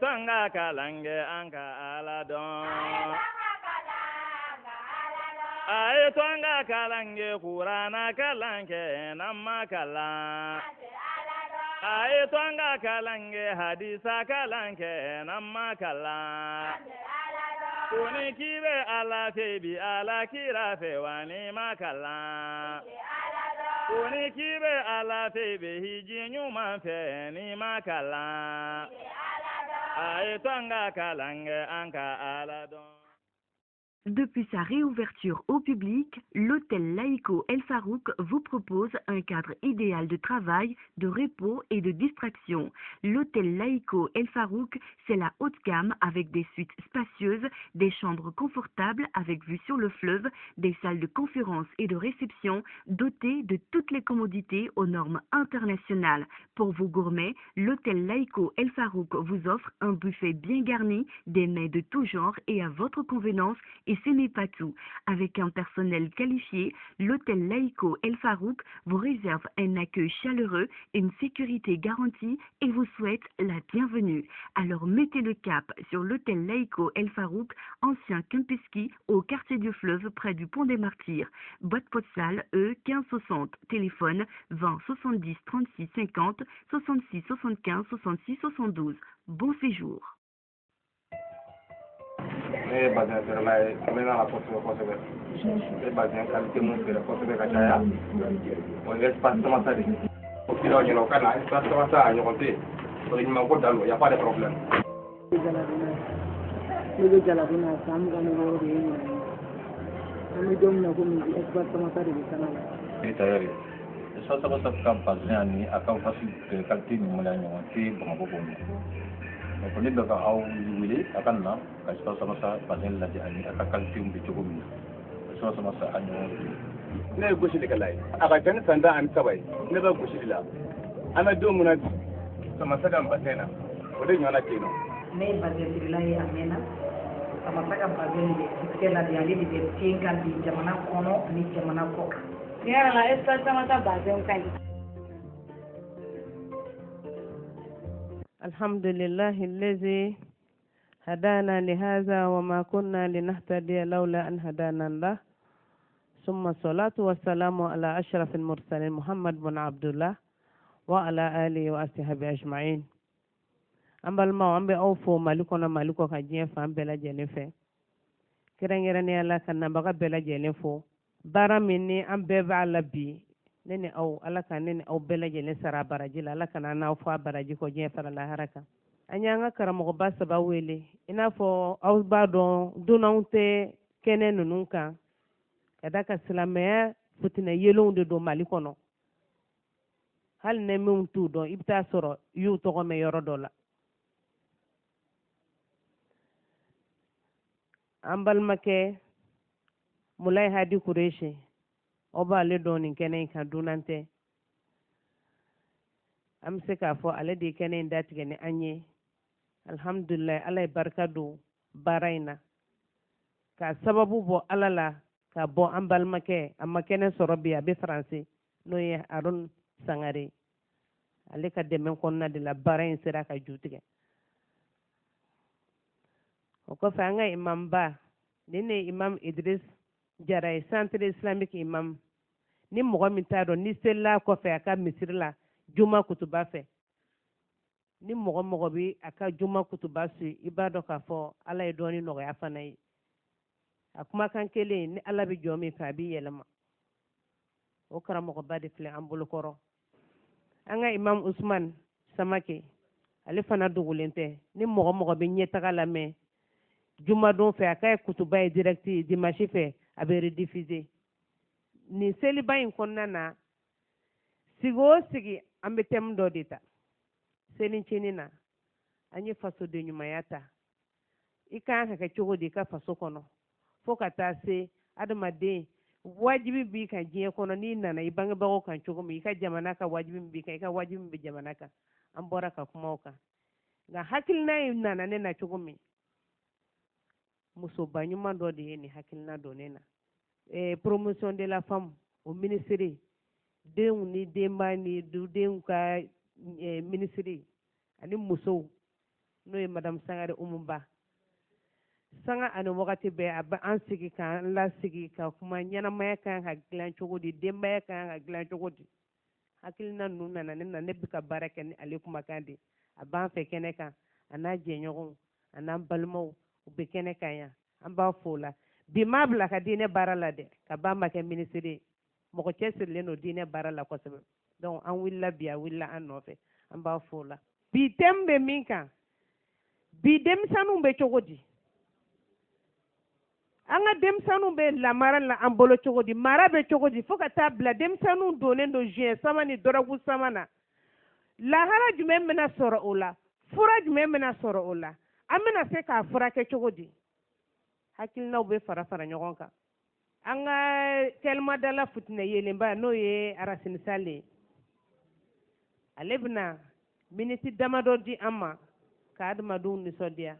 Tonga kalange anka aladon. Aye tonga kalange kurana kalange namma kala. Aye tonga kalange hadisa kalange namma kala. Kuni kibe ala febi ala kira fe wani makala. Kuni kibe ala febi hiji nyuma fe ni makala. Aye tonga kalange anka aladon. Depuis sa réouverture au public, l'hôtel Laïco El Farouk vous propose un cadre idéal de travail, de repos et de distraction. L'hôtel Laïco El Farouk, c'est la haute gamme avec des suites spacieuses, des chambres confortables avec vue sur le fleuve, des salles de conférence et de réception dotées de toutes les commodités aux normes internationales. Pour vos gourmets, l'hôtel Laïco El Farouk vous offre un buffet bien garni, des mets de tout genre et à votre convenance. Et ce n'est pas tout. Avec un personnel qualifié, l'hôtel Laïco El Farouk vous réserve un accueil chaleureux, une sécurité garantie et vous souhaite la bienvenue. Alors mettez le cap sur l'hôtel Laïco El Farouk, ancien Kempeski, au quartier du Fleuve, près du pont des Martyrs. Boîte postale E1560, téléphone 20 70 36 50 66 75 66 72. Bon séjour. Ne bazin ferla mena la kosebe e bazin qualité mun fere kosebe ka caya o espace sama sa de o kilo ni lo kana espace sama sa ni konte so ni man ko dalo ya pas de problème le jalabina sam ga ni woro ni ni dom na ko ni espace sama sa de kana ni tayari so sama sa kam bazin ni akam fasi qualité ni mo la ni konte bon ko ko ni daga aw wili akan na ka sama sa bazin la di ani aka qualité mbi to gumi so sama sa anyo ne goshi de kalai aka tan sanda an sabai ne ba goshi la ana do muna sama sa kan bazena ko de nyona kino ne bazin billahi amena sama sa kan bazin de la di ali de tinkan di jamana kono ni jamana ko yara la esta sama sa bazin kan الحمد لله الذي هدانا لهذا وما كنا لنهتدي لولا أن هدانا الله ثم الصلاة والسلام على أشرف المرسلين محمد بن عبد الله وعلى آله وأصحابه أجمعين أما الماء أم بأوفو مالكنا مالكو كجين فام بلا جنفه كرنيرني الله كنا بغا بلا جنفو بارا مني أم بيبع لبي nene aw ala ka nene aw belaje ne sara baraji la ala kana na fa baraji ko je fara la haraka anya nga karamo ba saba wele ina fo aw ba don dunawte kenen nunka kada ka silamaya futina yelonde do mali kono hal ne mun tu do ibta soro yu to ko me yoro dola ambal make mulai hadi kureshi oba le doni kene kan dunante am se ka fo ale de kene ndati gene anye alhamdulillah alay barkadu baraina ka sababu bo alala ka bo ambal make amma kene sorobia be français no ye aron sangare ale ka de men konna de la barain sera ka jutige o ko fa nga imam ba dine imam Idris Jaray centre islamique imam ni mɔgɔ min t'a dɔn ni selila kɔfɛ a ka misiri la juma kutuba fɛ ni mɔgɔ bi a ka juma kutuba su i b'a dɔn k'a fɔ ala ye dɔɔni nɔgɔya fana ye a kumakan kelen ni ala bɛ jɔ min fɛ a b'i yɛlɛma o karamɔgɔba de filɛ an bolokɔrɔ an ka imam Usman Samake ale fana dogolen tɛ ni mɔgɔ bɛ ɲɛtaga lamɛn juma don fɛ a ka kutuba ye direct dimanche fɛ a bɛ rediffuser ni seliba in kɔnɔna na sigi o sigi an bɛ thème dɔ de ta selincinin na an ye fasoden ɲumanya ta i kan ka kɛ cogo di i ka faso kɔnɔ fo ka taa se adamaden wajibi b'i kan diɲɛ kɔnɔ n'i nana i bangebagaw kan cogo min i ka jamana ka wajibi min b'i kan i ka wajibi min bɛ jamana kan an bɔra ka kuma o kan nka hakilina in nana ne na cogo min musoba ɲuman dɔ de ye nin hakilina don ne na promotion de la femme au ministère denw ni denba ni dudenw ka ministère ani musow n'o ye madame Sangare Umuba sanga ani wagati bɛɛ a bɛ an sigi k'an lasigi ka kuma ɲɛnamaya kan ka dilan cogo di denbaya kan ka dilan cogo di hakilina ninnu nana ne na ne bɛ ka baara kɛ ni ale kumakan de a b'an fɛ kɛnɛ kan a n'a jɛɲɔgɔnw a n'an balimaw u bɛ kɛnɛ kan yan an b'a fɔ o la bi m'a bila ka diinɛ baara la dɛ ka ba ma kɛ minisiri ye mɔgɔ cɛ sirilen don diinɛ baara la kosɛbɛ donc an wulila bi a wulila an nɔfɛ an b'a fɔ o la bi thème bɛ min kan bi denmisɛnninw bɛ cogo di an ka denmisɛnninw bɛ lamara la an bolo cogo di mara bɛ cogo di fo ka taa bila denmisɛnninw donnen don juin sama ni dɔrɔgu sama na lahara jumɛn bɛna sɔrɔ o la fura jumɛn bɛna sɔrɔ o la an bɛna se k'a furakɛ cogo di hakilinaw bɛ fara fara ɲɔgɔn kan an ka kɛlimadala futinɛ yelenba n'o ye Arasini Sale ye ale bɛna miniti damadɔ di an ma ka adamadenw nisɔndiya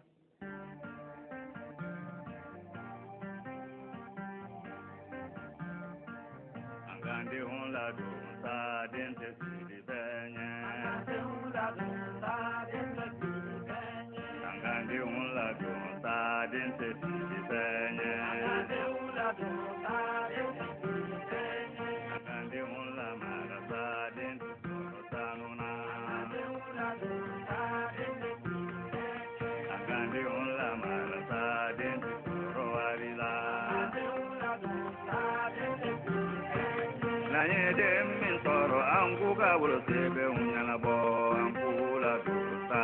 Angandenw ladon saden tɛ siri bɛɛ ɲɛ Angandenw ladon saden tɛ siri bɛɛ ɲɛ Angandenw ladon saden tɛ siri bɛɛ ɲɛ Angandenw ladon saden tɛ siri bɛɛ ɲɛ Angandenw lamara saden tɛ sɔrɔ sanu na Angandenw ladon saden tɛ siri bɛɛ ɲɛ Angandenw lamara saden tɛ sɔrɔ wari la Angandenw ladon saden tɛ siri bɛɛ ɲɛ n'an ye den min sɔrɔ an k'u ka wolo sɛbɛnw ɲɛnabɔ an k'u ladon sa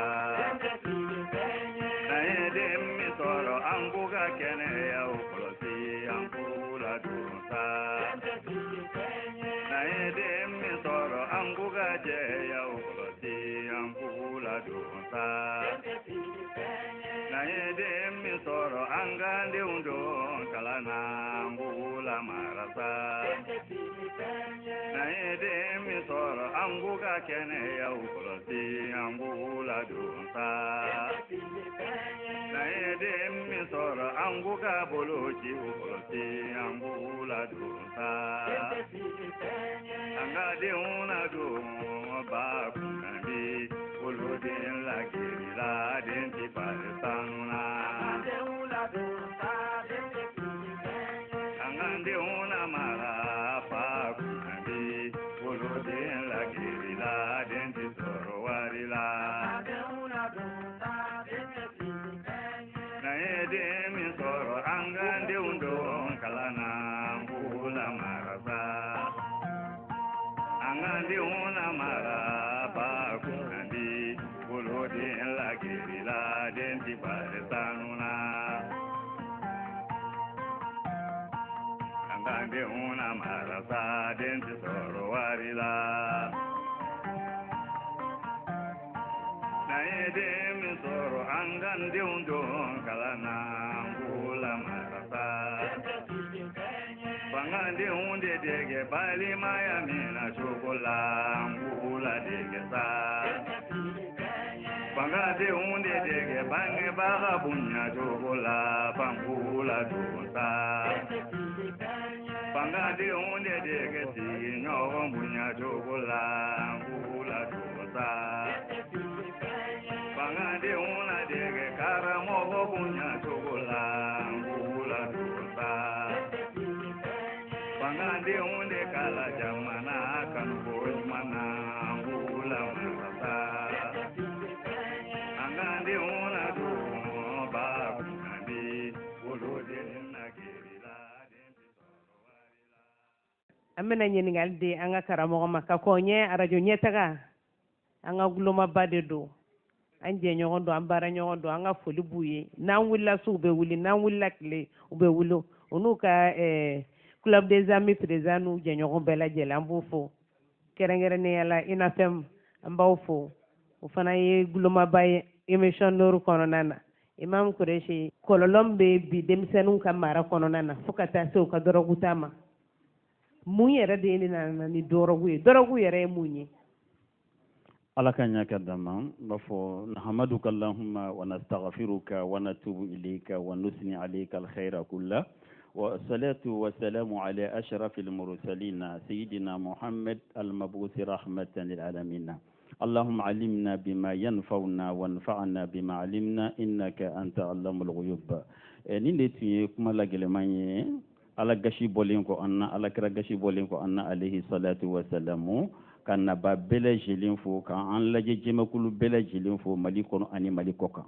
n'an ye den min sɔrɔ an k'u ka kɛnɛyaw kɔlɔsi an k'u ladon sa n'an ye den min sɔrɔ an k'u ka jɛyaw kɔlɔsi an k'u ladon sa n'an ye den min sɔrɔ an ka denw don kalan na an k'u lamara sa n'an ye den min sɔrɔ an k'u ka kɛnɛyaw kɔlɔsi an k'u ladon sa n'an ye den min sɔrɔ an k'u ka bolociw kɔlɔsi an k'u ladon sa an ka denw ladon ba kunna bi woloden lagirila den ti bari sanu na an ka denw ladon sa den ti fili fɛn ye an ka denw lamara fa kunna bi woloden lagirila den ti sɔrɔ wari la an ka denw ladon sa den ti fili fɛn ye n'an ye den min sɔrɔ an ka denw don kalan na an k'u lamara sa an ka denw lamara ba kunna bi woloden lagirila den ti bari sanu na an ka denw lamara sa den ti sɔrɔ wari la n'an ye den min sɔrɔ an ka denw don kalan na an k'u lamara sa fangadenw de dege balimaya min na cogo la an k'u ladege sa fangadenw de dege bangebaga bonya cogo la fan k'u ladon sa fangadenw de dege sigiɲɔgɔn bonya cogo la an k'u ladon sa fangadenw ladege karamɔgɔ bonya cogo la an k'u ladon sa fangadenw de kala jamana kanuko ɲuman na an k'u lamara sa an ka denw ladon ba kunna bi woloden lagirila den ti sɔrɔ wari la. an bɛna ɲininkali di an ka karamɔgɔ ma ka kɔn ɲɛ arajo ɲɛtaga an ka gulomaba de don an jɛɲɔgɔn don an baaraɲɔgɔn don an ka foli b'u ye n'an wulila su u bɛ wuli n'an wulila tile u bɛ wuli u n'u ka club des amis président n'u jɛɲɔgɔn bɛɛ lajɛlen an b'u fo kɛrɛnkɛrɛnnenya la INAFEM an b'aw fo o fana ye gulomaba ye émission Nooru kɔnɔna na Imam Kureshi kɔlɔlɔ min bɛ bi denmisɛnninw ka mara kɔnɔna na fo ka taa se u ka dɔrɔgu ta ma mun yɛrɛ de ye nana ni dɔrɔgu ye dɔrɔgu yɛrɛ ye mun ye ala ka ɲa ka dama b'a fɔ nahmaduka allahumma wa nastaghfiruka wa natubu ilayka wa nusni alayka alkhayra kullah wa salatu wa salamu ala ashrafil mursalin sayyidina Muhammad al-mab'uth rahmatan lil alamin اللهم علمنا بما ينفعنا وانفعنا بما علمنا إنك أنت علام الغيوب نيندي كما لا جلماني ala gashi bolen ko anna ala kira gashi bolen ko anna alayhi salatu wassalam kana ba bele jelin fo kan an laje jemakulu bele jelin fo mali kono ani mali koka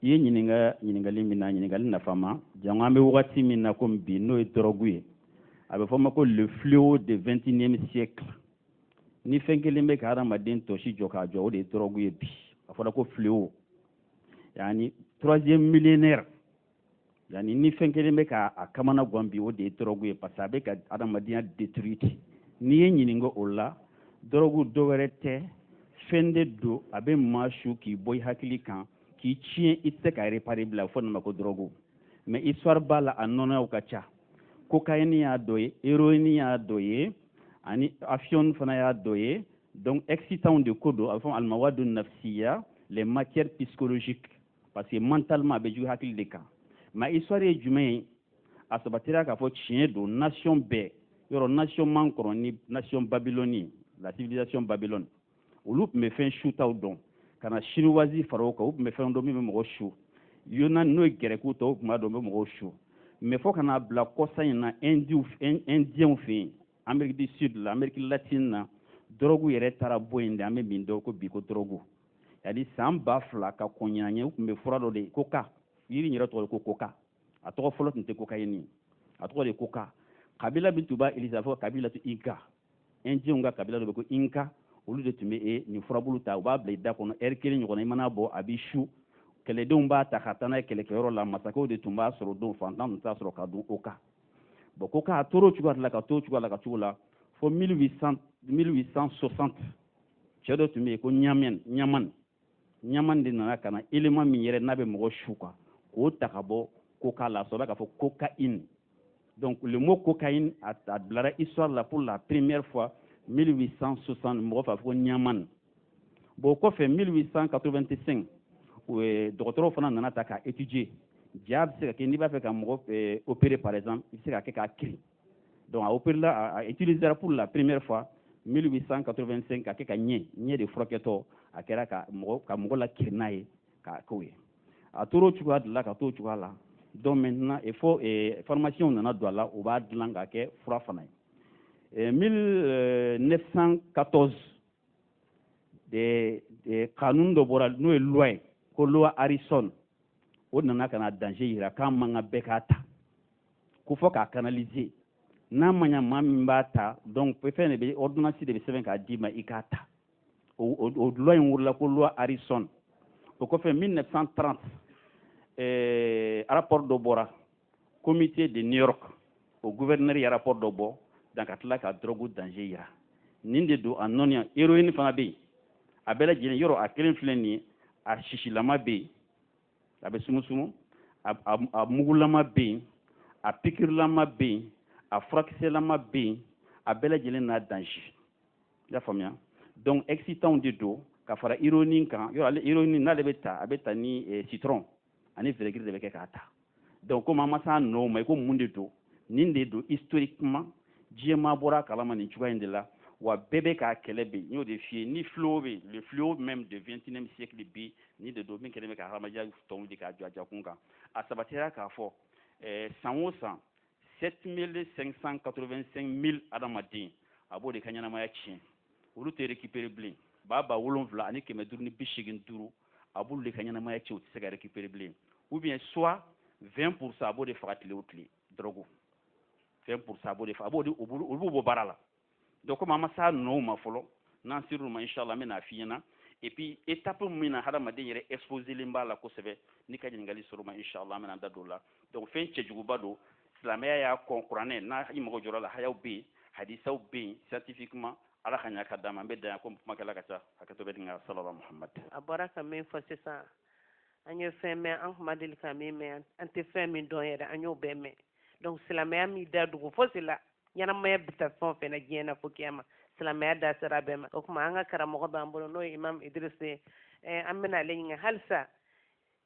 ye nyiningali mina nyiningali na fama jangambe wakati mina ko bi no e drogue abe fama ko le fléau du 21e siècle ni fenkelembe ka ramaden to shi joka jo de drogue bi afoda ko fléau yani 3e millénaire yani ni fenkelembe ka akamana gwambi o de drogue parce que ka adamadiya détruite ni nyiningo olla drogue do werete fende do abe mashu ki boy hakili kan ki chien itse ka réparer bla fo na ko drogue mais histoire bala anona o kacha cocaïne ya doye héroïne ya doye ani afion fana ya doye donc excitant de kodo afon al mawadu nafsiya les matières psychologiques parce que mentalement be ju hakili de kan ma histoire est jumain à sabatira ka fo chien do nation be yoro nation mankoro ni nation babylonie la civilisation babylone ulup me fin shootout don kana chinoisi faroka up me fin do mi mo shu yona no gere ku to ma do mo shu me fo kana bla kosa na indien fin Amérique du Sud l'Amérique latine drogu yere tara boyinde ame bindo ko biko drogu yadi samba fla ka konyanye up me furado de coca yiri nyira to ko coca atoko folot nte cocaine atoko de coca kabila bituba elisafo kabila tu inka indien nga kabila do ko inka olu de tume e ni furabulu ta ba ble da kono erkeli nyoko na mana bo abishu kele don ba ta khatana kele kero la masako de tumba soro don fantan ta soro ka du oka bo coca atoro chuga la ka to chuga la ka chula fo 1860 chedo tume ko nyaman de na kana élément mi yere nabe mo shuka ko takabo coca la so ka fo cocaïne donc le mot cocaïne a la histoire là pour la première fois 1860 mo fa fo nyaman bo ko fait 1885 docteur fana nana ta ka étudier diab c'est que ni ba fait ka mo opérer par exemple il sera ka cri donc a opérer là a utiliser pour la première fois 1885 ka nye de froketo akera ka mo la kirnaye ka kowe a toro chuga de la ka to chuga la donc maintenant il faut formation nana do la o ba dlanga ke fra fana 1914 de kanun do bora no loi ko loi Harrison o nana kana danger ira kan manga bekata ku fo ka canaliser na manya mambata donc préfère be ordonnance de 7 ka dima ikata o loi ngurla ko loi Harrison au ko fait 1930 rapport do bora comité de New York au gouverneur ya rapport do bo dans katla ka drogue danger ira ninde do anonia héroïne fana be abela jine yoro a kelen fleni a shishilama be abe sumusumu a mugulama be a pikirlama be a frakiselama be abela jine na danger ya famia donc excitant de do ka fara ironie kan yoro ale ironie na le beta abeta ni citron ani vinaigre de beke kata donc comme amasa no mais ko munde do ninde do historiquement diema bora kalama ni chuga indela wa bébé ka kelebe ni o de fie ni fleuve le fleuve même du 21e siècle bi ni de do min kelebe ka hamaja ton di ka jaja kunga a sabatera ka fo 7,585,000 adamadin abo de kanyana maya chi ulu te récupérer blin baba wolonvla ani keme durni bishigin duru abo de kanyana maya chi o te ga récupérer blin ou bien soit 20% abo de fratile outli drogo 20% abo de obu barala donc comme amasa no ma folo nan siru ma inshallah mena fiyana et puis étape mina hada madin yere exposer limbala ko sebe ni ka ngali suru ma inshallah mena dadola donc fen chejugo bado islamia ya konkurane na yimo jora la hayaw be hadisa be scientifiquement ala khanya kadama be da ko makala kata hakato be dinga sallallahu muhammad abaraka min fasisa anyo femme ahmadil kamime ante femme don yere anyo be me donc islamia mi da dugo fosila yana maya bita fon fena jena fo kiyama islamia da sarabema o kuma anga karamo ba ambulo no imam idris amena lenyinga halsa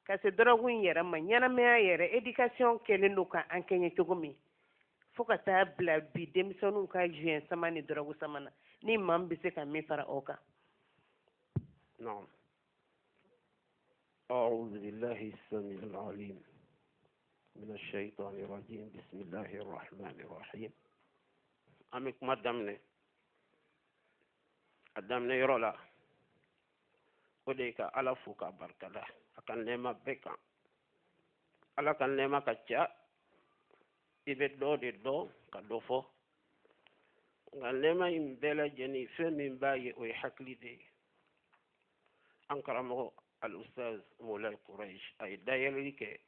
kasi drogun yere ma yana maya yere education kelen do ka ankenye togomi foka ta bla bi demisonu ka juen samani drogu samana ni imam bise ka mi fara oka نعم. أعوذ بالله السميع العليم من الشيطان الرجيم. بسم الله الرحمن الرحيم. أمك ما دمني يرولا وديك على فوق بركة akan nema beka ala kan nema kacha ibe do de do ka do fo ngal nema imbela jeni femi mbaye o hakli de ankaramo al ustaz moulay quraish ay dayeli ke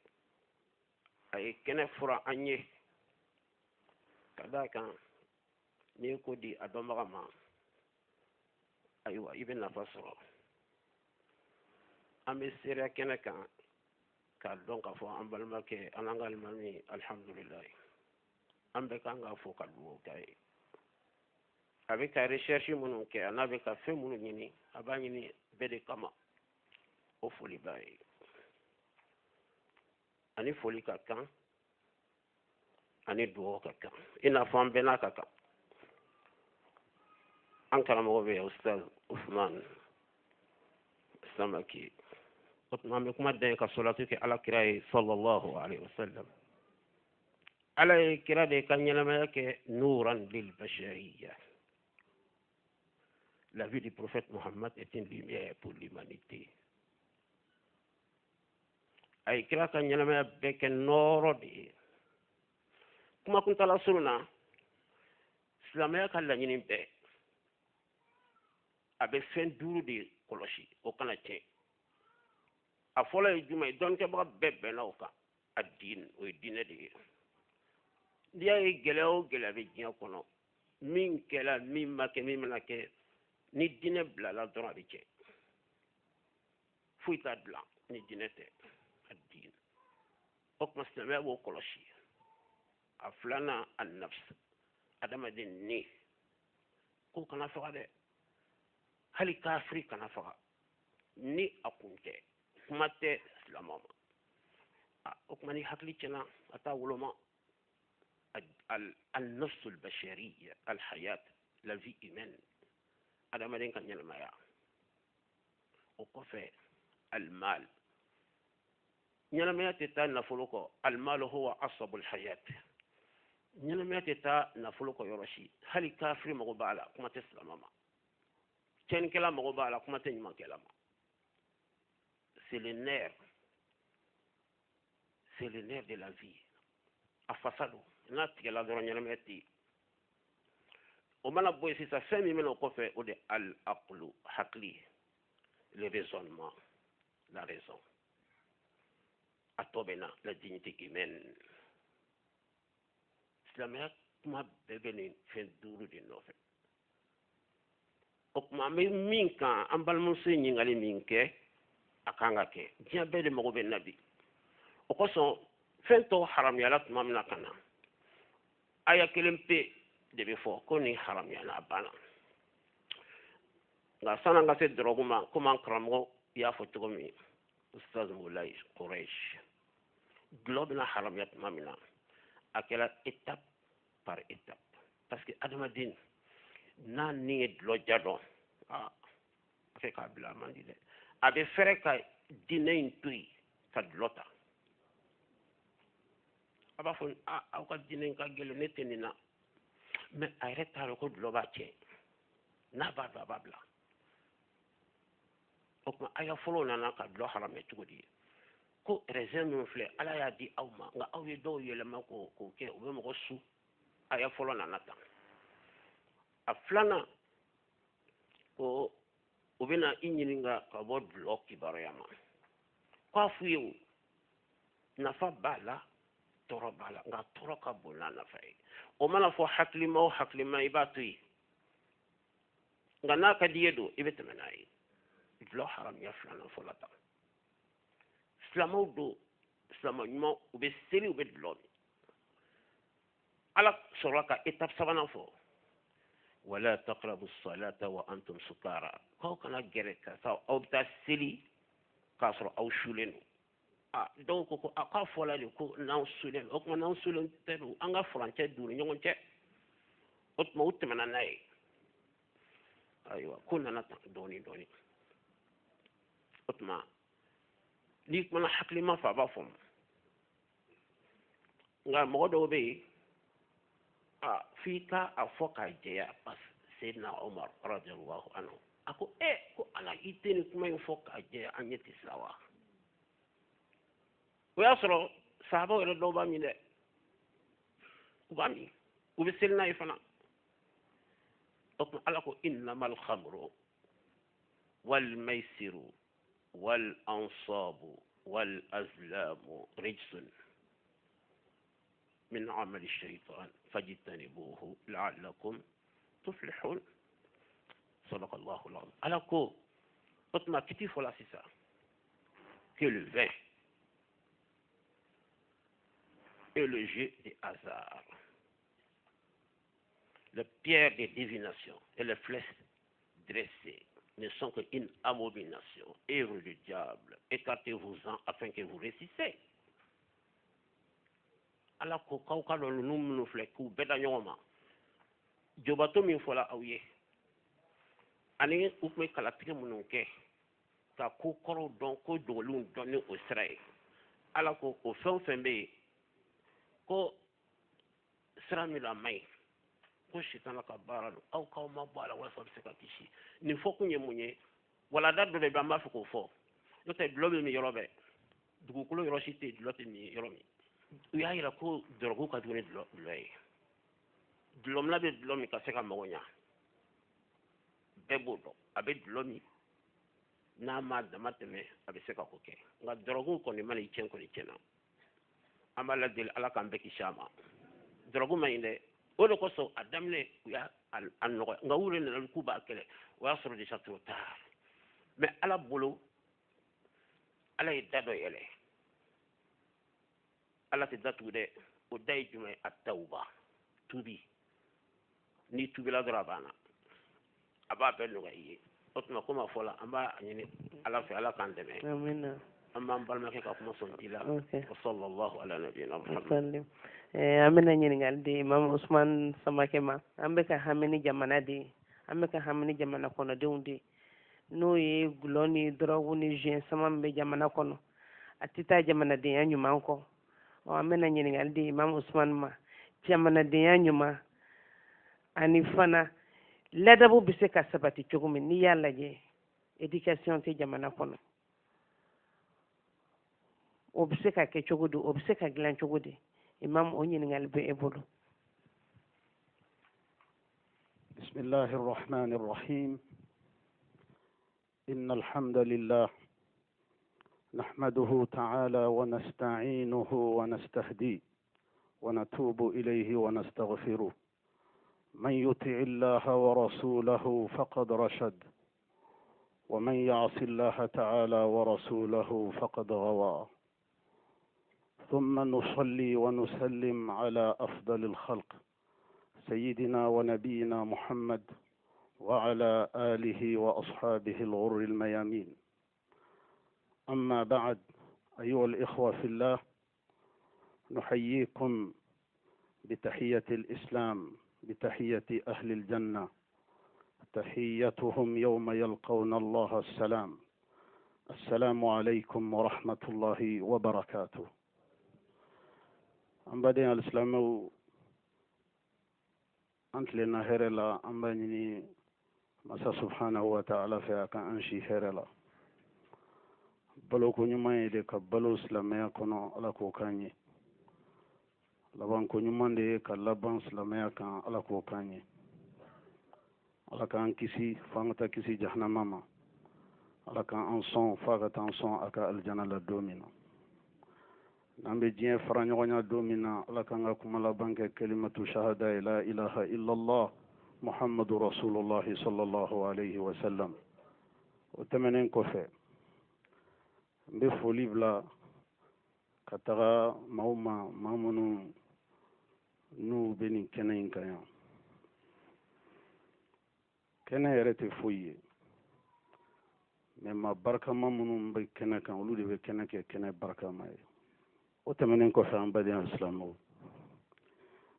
ay kene fura anye kadaka ni ko di adomama aywa ibn nafasro ame sera kene kan ka don ka fo an balma ke anangal mami alhamdulillah ambe kan ga fo ka duwo kai avec la recherche mun ke anabe ka fe mun nyini abani ni bede kama o foli bay ani foli ka kan ani duwo ka kan ina fam bena ka kan an karamo be ustaz Usman Samaki Otmame kuma den ka salatu ke ala kira sallallahu alaihi wasallam ala kira de kan nyalama ke nuran lil bashariyya. La vie du prophète Mohammed est une lumière pour l'humanité. Ay kira kan nyalama be ke noro de kuma kun tala sunna islamaya kan la nyini be abe fen duru de koloshi o kana che a fola juma don ke ba bebbe na o ka adin o dine de dia e gele o gele be jiya kono min kela min make min manake ni dine bla la don abi che fuita bla ni dine te adin o ko stame o koloshi aflana an nafs adama din ni ko kana fa de hali kafri kana fa ni akunte kumate islamama okmani hakli chena ata wuloma النفس البشرية الحياة la vie humaine adama den kan nyalma ya o ko fe المال nyalma ya teta nafuluko المال هو عصب الحياة nyalma ya teta nafuluko yoroshi hali kafri mago bala kumate islamama chen kala mago bala kumate nyima kala c'est le nerf de la vie afasado na tigela doro nyameti o mana boy si sa femi meno ko fe o de al aqlu haqli le raisonnement la raison atobena la dignité humaine islamia kuma bebeni fen duru de nofe o kuma me minka ambal musi nyingali minke akanga ke dia be de mo be nabi o ko so fento haram ya lat mamna kana aya kelempe de be fo ko ni haram ya na bana nga sana nga se droguma kuma kramo ya fo to mi ustaz Moulay Quraish globe na haram ya mamna akela étape par étape parce que adama din na ni dlo jado fe ka bla mandi de abe fere ka dine intui ka dlota aba fon aw ka dine ka gelo netenina mais ay retalo ko dloba che na ba bla okma aya folo na ka dlo harame tugodi ko raison fle ala ya di awma nga aw ye do yele mako ko ke o be mo su aya folo na nata aflana ko ubina inyininga ka bod block kibarayama kwa fuyu nafa bala toro bala nga toro ka bona nafa o mana fo haklima ibatu nga naka diedo ibetemenai iblo haram ya flana fo lata islamodo islamanymo ube seri ube dlo ala soraka étape sabana fo ولا تقربوا الصلاة وأنتم سكارى كو كان جريكا أو بتا سيلي كاسر أو شولين donc ko aka fola le ko naw sulen o ko naw sulen teru anga franche duri nyon che ot mo utma na nay aywa kunna na doni otma ni mana haklima fa ba fom nga mo do be fika afoka jeya pas sayyidina Umar radiyallahu anhu ako ko ala iteni kuma foka jeya anyeti sawa o yasro sahaba wala do ba mi de ubami ubisilna ifana otma ala ko innamal khamru wal maisiru wal ansabu wal azlamu rijsun من عمل الشيطان فاجتنبوه لعلكم تفلحون صدق الله العظيم alors que automatique voilà c'est ça que le vin et le jeu des hasards les pierres de divination et les flèches dressées ne sont qu'une abomination œuvre du diable écartez-vous-en afin que vous réussissez ala ko kawka lo num fle ku beda nyoma jobato min fola awye ani ukme kala tike mununke ka ko koro don ko dolun don o sray ala ko o fembe ko srami la mai ko shitana ka baralo aw ka ma bala wa so se ka kishi ni foku nyemunye wala daddo be ba ma foko fo no te blobe mi yorobe dugu kulo yoroshite dlote mi yoromi uya ira ko drogo ka dune dloy dlom la be dlomi ka se ka magonya bebodo abe dlomi na ma damateme abe se ka koke nga drogo ko ni mali chen ko ni chena amala del ala kan be kishama drogo ma inde o ko so adamne uya an no nga wure na ku ba kele wa soro de chateau tar mais ala bolo ala idado yele ala te datu de o day jume at-tauba tubi ni tubi la drabana aba be no gayi otuma kuma fola amba nyini ala fe ala kan deme amina amba balma ke ka kuma son dila sallallahu ala nabiyina muhammad amina nyini ngaldi imam usman samakema ambe ka hamini jamana de ambe ka hamini jamana kono de unde no ye gloni drogu ni jean samambe jamana kono atita jamana de anyuma ko o amena nyini di imam usman ma jamana de anyuma ani fana ladabu bise ka sabati cogumi ni yalla je education te jamana kono o bise ka ke cogodo o bise ka gilan cogodi imam o nyini ngal be ebolo بسم الله الرحمن الرحيم إن الحمد لله نحمده تعالى ونستعينه ونستهديه ونتوب إليه ونستغفره من يطع الله ورسوله فقد رشد ومن يعص الله تعالى ورسوله فقد غوى ثم نصلي ونسلم على أفضل الخلق سيدنا ونبينا محمد وعلى آله وأصحابه الغر الميامين أما بعد أيها الإخوة في الله نحييكم بتحية الإسلام بتحية أهل الجنة تحيتهم يوم يلقون الله السلام السلام عليكم ورحمة الله وبركاته أم بدين الإسلام أنت لنا هرلا أم بني مسا سبحانه وتعالى فيك أنشي هرلا balo ko nyuma de ka balo islamaya kono ala ko kanye laban ko nyuma de ka laban islamaya kan ala ko kanye ala kan kisi fangata kisi jahannama ma ala kan an son faga tan son aka aljana la domina nambe jien faranyonya domina ala kan ga kuma laban ke kalimatu shahada la ilaha illa allah muhammadur rasulullah sallallahu alayhi wa sallam o tamanen ko fe mbe foli bila ka taga maaw ma maa minnu n'u bɛ nin kɛnɛ in kan yan kɛnɛ yɛrɛ tɛ foyi ye mɛ maa barikama minnu bɛ kɛnɛ kan olu de bɛ kɛnɛ kɛ kɛnɛ barikama ye o tɛmɛnen kɔfɛ an baden silamɛw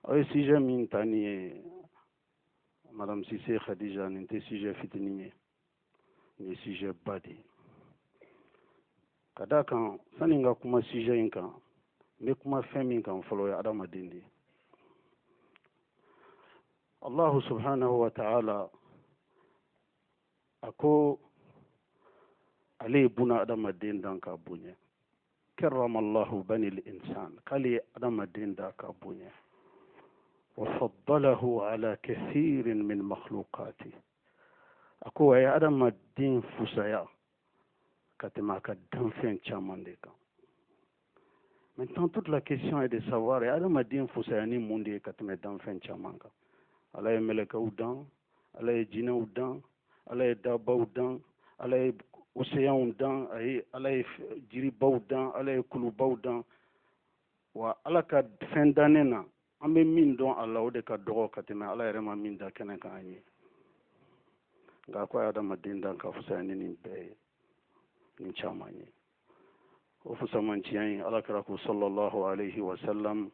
aw ye sujet min ta nin ye madame Sise Khadija nin tɛ sujet fitinin ye nin ye sujet ba de ye ka da kan sani n ka kuma sujet in kan n bɛ kuma fɛn min kan fɔlɔ ye adamaden de ye allahu subhanahu wa ta'ala a ko ale ye buna adamaden dan ka bonya karrama allahu bani l'insan k'ale ye adamaden da ka bonya wa faddalahu ala kathirin min makhluqati a ko a ye adamaden fusaya ka tɛmɛ a ka danfɛn caman de kan maintenant toute la question est de savoir adamaden fusaya ni mun de ye ka tɛmɛ danfɛn caman kan ala ye mɛlɛkɛw dan ala ye jinɛw dan ala ye dabaw dan ala ye océanw dan ala ye jiribaw dan ala ye kulubaw dan wa ala ka fɛn dannen na an bɛ min dɔn a la o de ka dɔgɔ ka tɛmɛ ala yɛrɛ ma min da kɛnɛ kan an ye nka ko a ye adamaden dan ka fusaya ni nin bɛɛ ye nin caman ye o fusamanciya in ala kɛra ko sallallahu alaihi wa sallam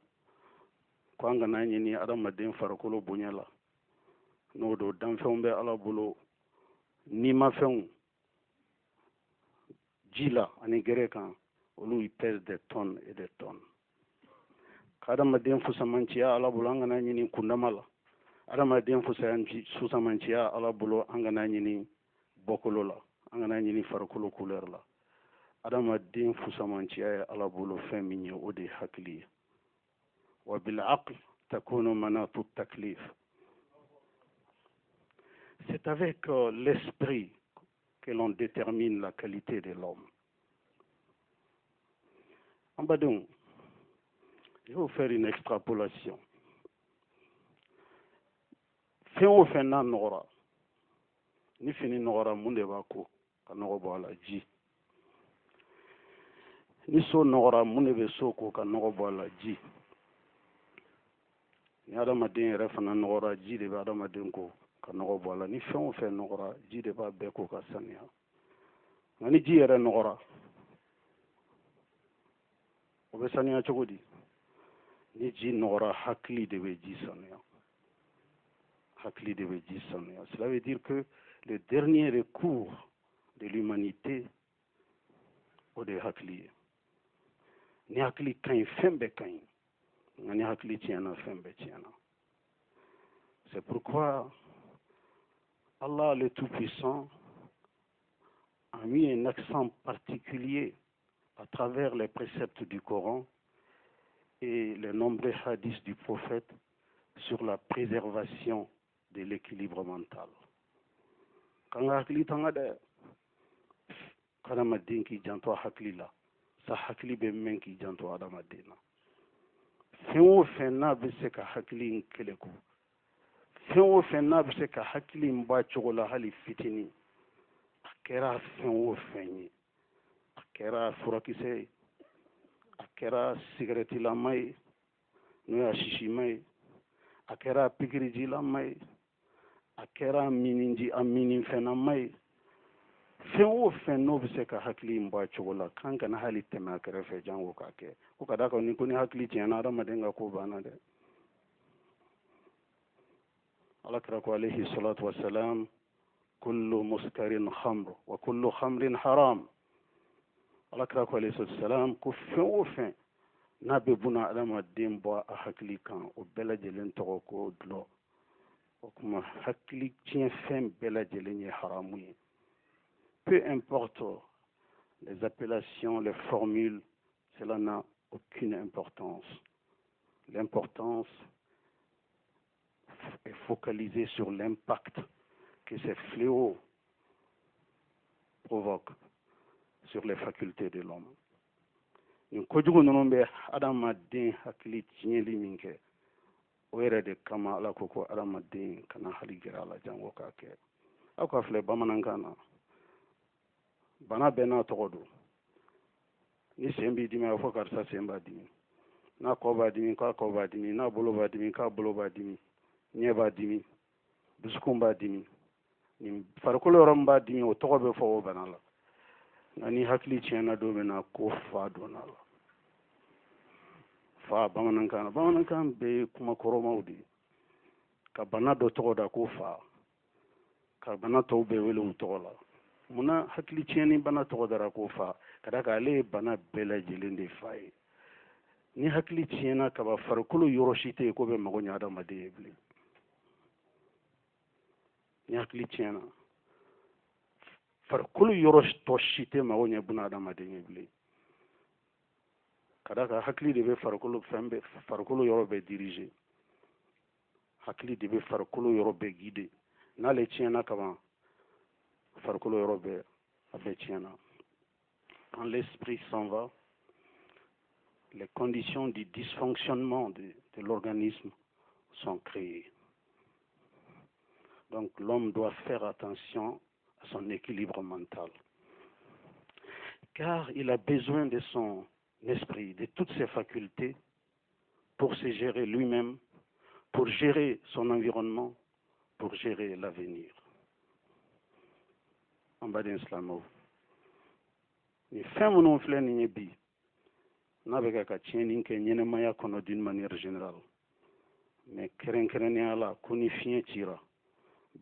ko an kana ɲini adamaden farikolo bonya la n'o don danfɛnw bɛ ala bolo nimafɛnw ji la ani gɛrɛ kan olu y pèsent des tonnes et des tonnes ka adamaden fusamanciya ala bolo an kana ɲini kundama la adamaden fusamanciya ala bolo an kana ɲini bɔkolo la an kana ɲini farikolo couleur la adamaden fusamanciya ye ala bolo fɛn min ye o de ye hakili ye wa bil aql takunu manatu taklif c'est avec l'esprit que l'on détermine la qualité de l'homme. En bas donc, je vais vous faire une extrapolation. Fɛn o fɛn n'a nɔgɔra ni fini nɔgɔra mun de b'a ko ka nɔgɔ bɔ a la ji ni so nɔgɔra mun de bɛ so ko ka nɔgɔ bɔ a la ji ni adamaden yɛrɛ fana nɔgɔra ji de bɛ adamaden ko ka nɔgɔ bɔ a la ni fɛn o fɛn nɔgɔra ji de b'a bɛɛ ko ka sanuya nka ni ji yɛrɛ nɔgɔra o bɛ sanuya cogo di ni ji nɔgɔra hakili de bɛ ji sanuya hakili de bɛ ji sanuya cela veut dire que le dernier recours de l'humanité o de ye hakili ye ni hakili ka ɲi fɛn bɛɛ ka ɲi nka ni hakili tiɲɛna fɛn bɛɛ tiɲɛna c'est pourquoi Allah le Tout-Puissant a mis un accent particulier à travers les préceptes du Coran et les nombreux hadiths du prophète sur la préservation de l'équilibre mental. Quand hakili tanga de adamaden k'i janto hakili la sa hakili bɛ mɛn k'i janto adamaden na fɛn o fɛn n'a bɛ se ka hakili in kɛlɛ ko fɛn o fɛn n'a bɛ se ka hakili in bɔ a cogo la hali fitinin a kɛra fɛn o fɛn ye a kɛra furakisɛ ye a kɛra sigarɛtilama ye n'o ye sisima ye a kɛra pikirijilama ye a kɛra a mininfɛnama ye fɛn o fɛn n'o bɛ se ka hakili in bɔ a cogo la k'an kana hali tɛmɛ a kɛrɛfɛ jango k'a kɛ ko ka d'a kan ni ko ni hakili tiɲɛna adamaden ka ko banna dɛ alakira ko alayhi salatu wassalam kullu muskarin khamr wa kullu khamrin haram alakira ko alayhi salatu wassalam ko fɛn o fɛn n'a bɛ buna adamaden bɔ a hakili kan o bɛɛ lajɛlen tɔgɔ ko dulɔ o kuma hakili tiɲɛ fɛn bɛɛ lajɛlen ye haramu ye peu importe les appellations, les formules, cela n'a aucune importance. L'importance est focalisée sur l'impact que ces fléaux provoquent sur les facultés de l'homme. Ni kojugu ninnu bɛ adamaden hakili tiɲɛli min kɛ o yɛrɛ de kama ala ko ko adamaden kana hali gɛrɛ a la jango k'a kɛ aw ka filɛ bamanankan na bana bɛɛ n'a tɔgɔ don ni sen b'i dimi a bɛ fɔ karisa sen b'a dimi n'a kɔ b'a dimi k'a kɔ b'a dimi n'a bolo b'a dimi k'a bolo b'a dimi ɲɛ b'a dimi dusukun b'a dimi nin farikolo yɔrɔ min b'a dimi o tɔgɔ bɛ fɔ o bana la nka ni hakili tiɲɛna don min na ko fa donna la fa bamanankan bɛɛ ye kuma kɔrɔmaw de ye ka bana dɔ tɔgɔ da ko fa ka bana tɔw bɛɛ wele u tɔgɔ la munna hakili tiɲɛni bana tɔgɔ dara ko fa ka da ale ye bana bɛɛ lajɛlen de fa ye ni hakili tiɲɛna kaba farikolo yɔrɔ si tɛ yen ko bɛ mago ɲɛ adamaden ye bilen ni hakili tiɲɛna farikolo yɔrɔ tɔ si tɛ mago ɲɛ buna adamaden ye bilen ka da kan hakili de bɛ farikolo yɔrɔ bɛɛ dirige hakili de bɛ farikolo yɔrɔ bɛɛ guide n'ale tiɲɛna kaban farikolo yɔrɔ bɛɛ a bɛɛ tiɲɛna quand l'esprit s'en va les conditions du dysfonctionnement de l'organisme sont créées. Donc l'homme doit faire attention à son équilibre mental. Car il a besoin de son esprit, de toutes ses facultés pour se gérer lui-même, pour gérer son environnement, pour gérer l'avenir. En bas d'Islamo. Ni fɛn minnu filɛ nin ye bi n'a bɛ ka tiɲɛni kɛ ɲɛnɛmaya kɔnɔ d'une manière générale mais kɛrɛnkɛrɛnnenya la ko ni fiɲɛ cira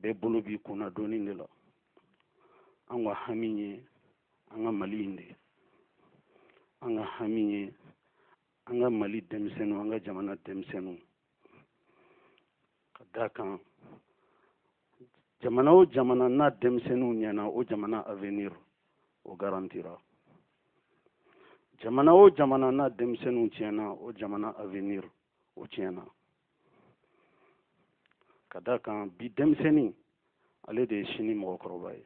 bɛɛ bolo b'i kunna dɔɔnin de la an ka hami ye an ka mali in de ye an ka hami ye an ka mali denmisɛnninw an ka jamana denmisɛnninw ka d'a kan jamana o jamana n'a denmisɛnninw ɲɛna o jamana avenir o garantira jamana o jamana n'a denmisɛnninw tiɲɛna o jamana avenir o tiɲɛna ka d'a kan bi denmisɛnnin ale de ye sini mɔgɔkɔrɔba ye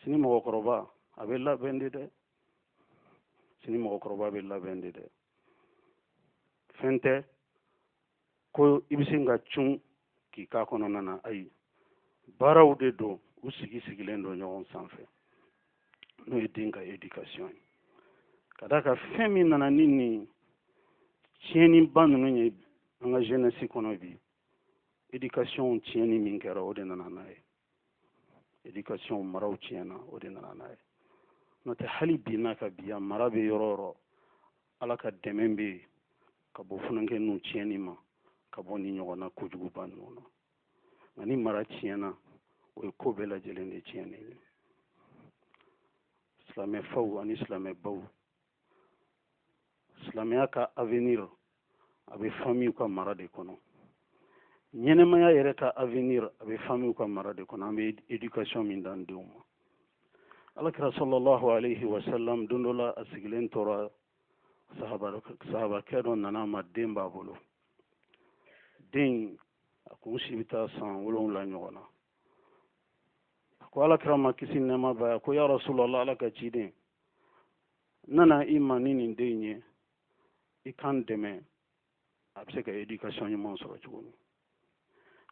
sini mɔgɔkɔrɔba a bɛ labɛn de dɛ sini mɔgɔkɔrɔba bɛ labɛn de dɛ fɛn tɛ ko i bɛ se ka cun k'i k'a kɔnɔna na ayi baaraw de don u sigilen don ɲɔgɔn sanfɛ n'o ye den ka éducation ye ka d'a kan fɛn min nana ni nin tiɲɛniba ninnu ye an ka jeunesse kɔnɔ bi éducation tiɲɛni min kɛra o de nana n'a ye éducation maraw tiɲɛna o de nana n'a ye n'o tɛ hali bi n'a ka bi a mara bɛ yɔrɔ o yɔrɔ ala ka dɛmɛ bɛ yen ka bɔ funankɛninw tiɲɛni ma ka bɔ ni ɲɔgɔnna kojuguba ninnu na nka ni mara tiɲɛna o ye ko bɛɛ lajɛlen de tiɲɛni ye silamɛ faw ani silamɛ baw silamɛya ka avenir a bɛ famille ka mara de kɔnɔ ɲɛnɛmaya yɛrɛ ka avenir a bɛ famille ka mara de kɔnɔ an bɛ éducation min d'an denw ma alakira sallallahu alayhi wa sallam don dɔ la a sigilen tora sahabakɛ dɔ nana a ma den b'a bolo den a kun si bɛ taa san 7 ɲɔgɔn na a ko alakira ma kisi nɛɛma b'a ye a ko ya rasulallah ala ka ciden nana i ma ni nin den ye i kan dɛmɛ a bɛ se ka éducation ɲuman sɔrɔ cogo min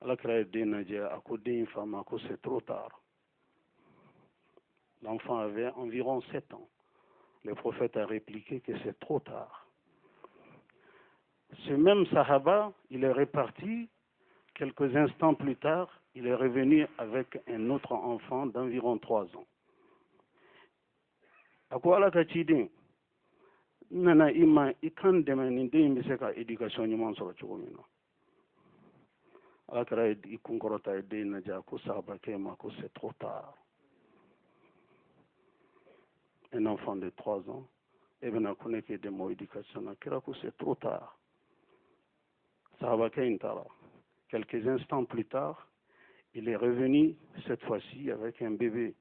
alakira ye den lajɛ a ko den in fa ma ko c'est trop tard. L'enfant avait environ 7 ans. Le prophète a répliqué que c'est trop tard. Ce même Sahaba, il est reparti. Quelques instants plus tard, il est revenu avec un autre enfant d'environ 3 ans. A ko ala ka ciden nana i ma i kan dɛmɛ nin den bɛ se ka éducation ɲuman sɔrɔ cogo min na ala kɛra i kunkɔrɔta ye den lajɛ a ko sahabakɛ ma ko c'est trop tard. Un enfant de 3 ans et bɛna ko ne k'e dɛmɛ o éducation na kira ko c'est trop tard. Sahabakɛ in taara. Quelques instants plus tard, il est revenu cette fois-ci avec un bébé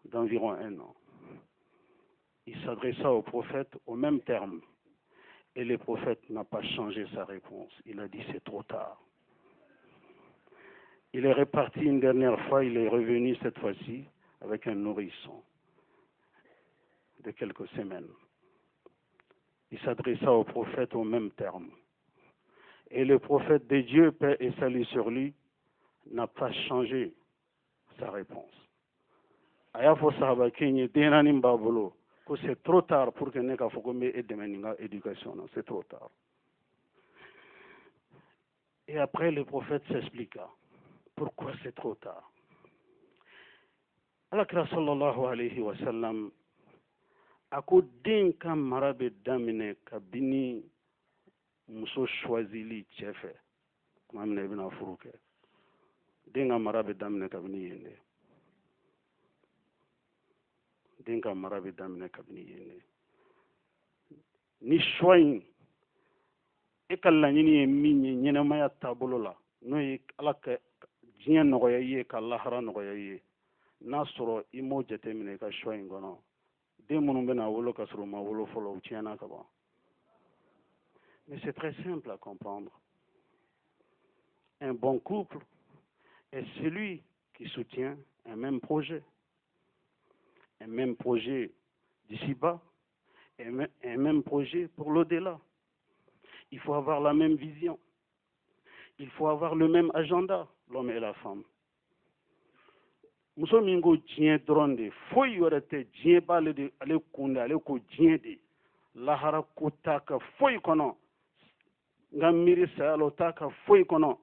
d'environ 1 an. Il s'adressa au prophète au même terme. Et le prophète n'a pas changé sa réponse. Il a dit c'est trop tard. Il est reparti une dernière fois. Il est revenu cette fois-ci avec un nourrisson de quelques semaines. Il s'adressa au prophète au même terme. Et le prophète de Dieu, paix et salut sur lui, n'a pas changé sa réponse. Ayafo sahaba kenye denanim babolo que c'est trop tard pour que ne ka foko me edemeninga éducation, c'est trop tard. Et après le prophète s'expliqua pourquoi c'est trop tard. Alakira sallallahu alayhi wa sallam ako den ka mara bɛ daminɛ kabini muso choisili cɛ fɛ tuma min na i bɛna furu kɛ den ka mara bɛ daminɛ kabini yen de den ka mara bɛ daminɛ kabini yen de ni choix in e ka laɲini ye min ye ɲɛnɛmaya taabolo la n'o ye ala ka diɲɛ nɔgɔya i ye ka lahara nɔgɔya i ye n'a sɔrɔ i m'o jateminɛ i ka choix in kɔnɔ den minnu bɛna wolo ka sɔrɔ u ma wolo fɔlɔ u tiɲɛna ka ban mais c'est très simple à comprendre. Un bon couple est celui qui soutient un même projet d'ici-bas et un même projet pour l'au-delà. Il faut avoir la même vision. Il faut avoir le même agenda, l'homme et la femme. Muso min ko diɲɛ dɔrɔn de foyi wɛrɛ tɛ diɲɛ b'ale de ale kun de ale ko diɲɛ de lahara ko t'a ka foyi kɔnɔ n ka miiri saya la o t'a ka foyi kɔnɔ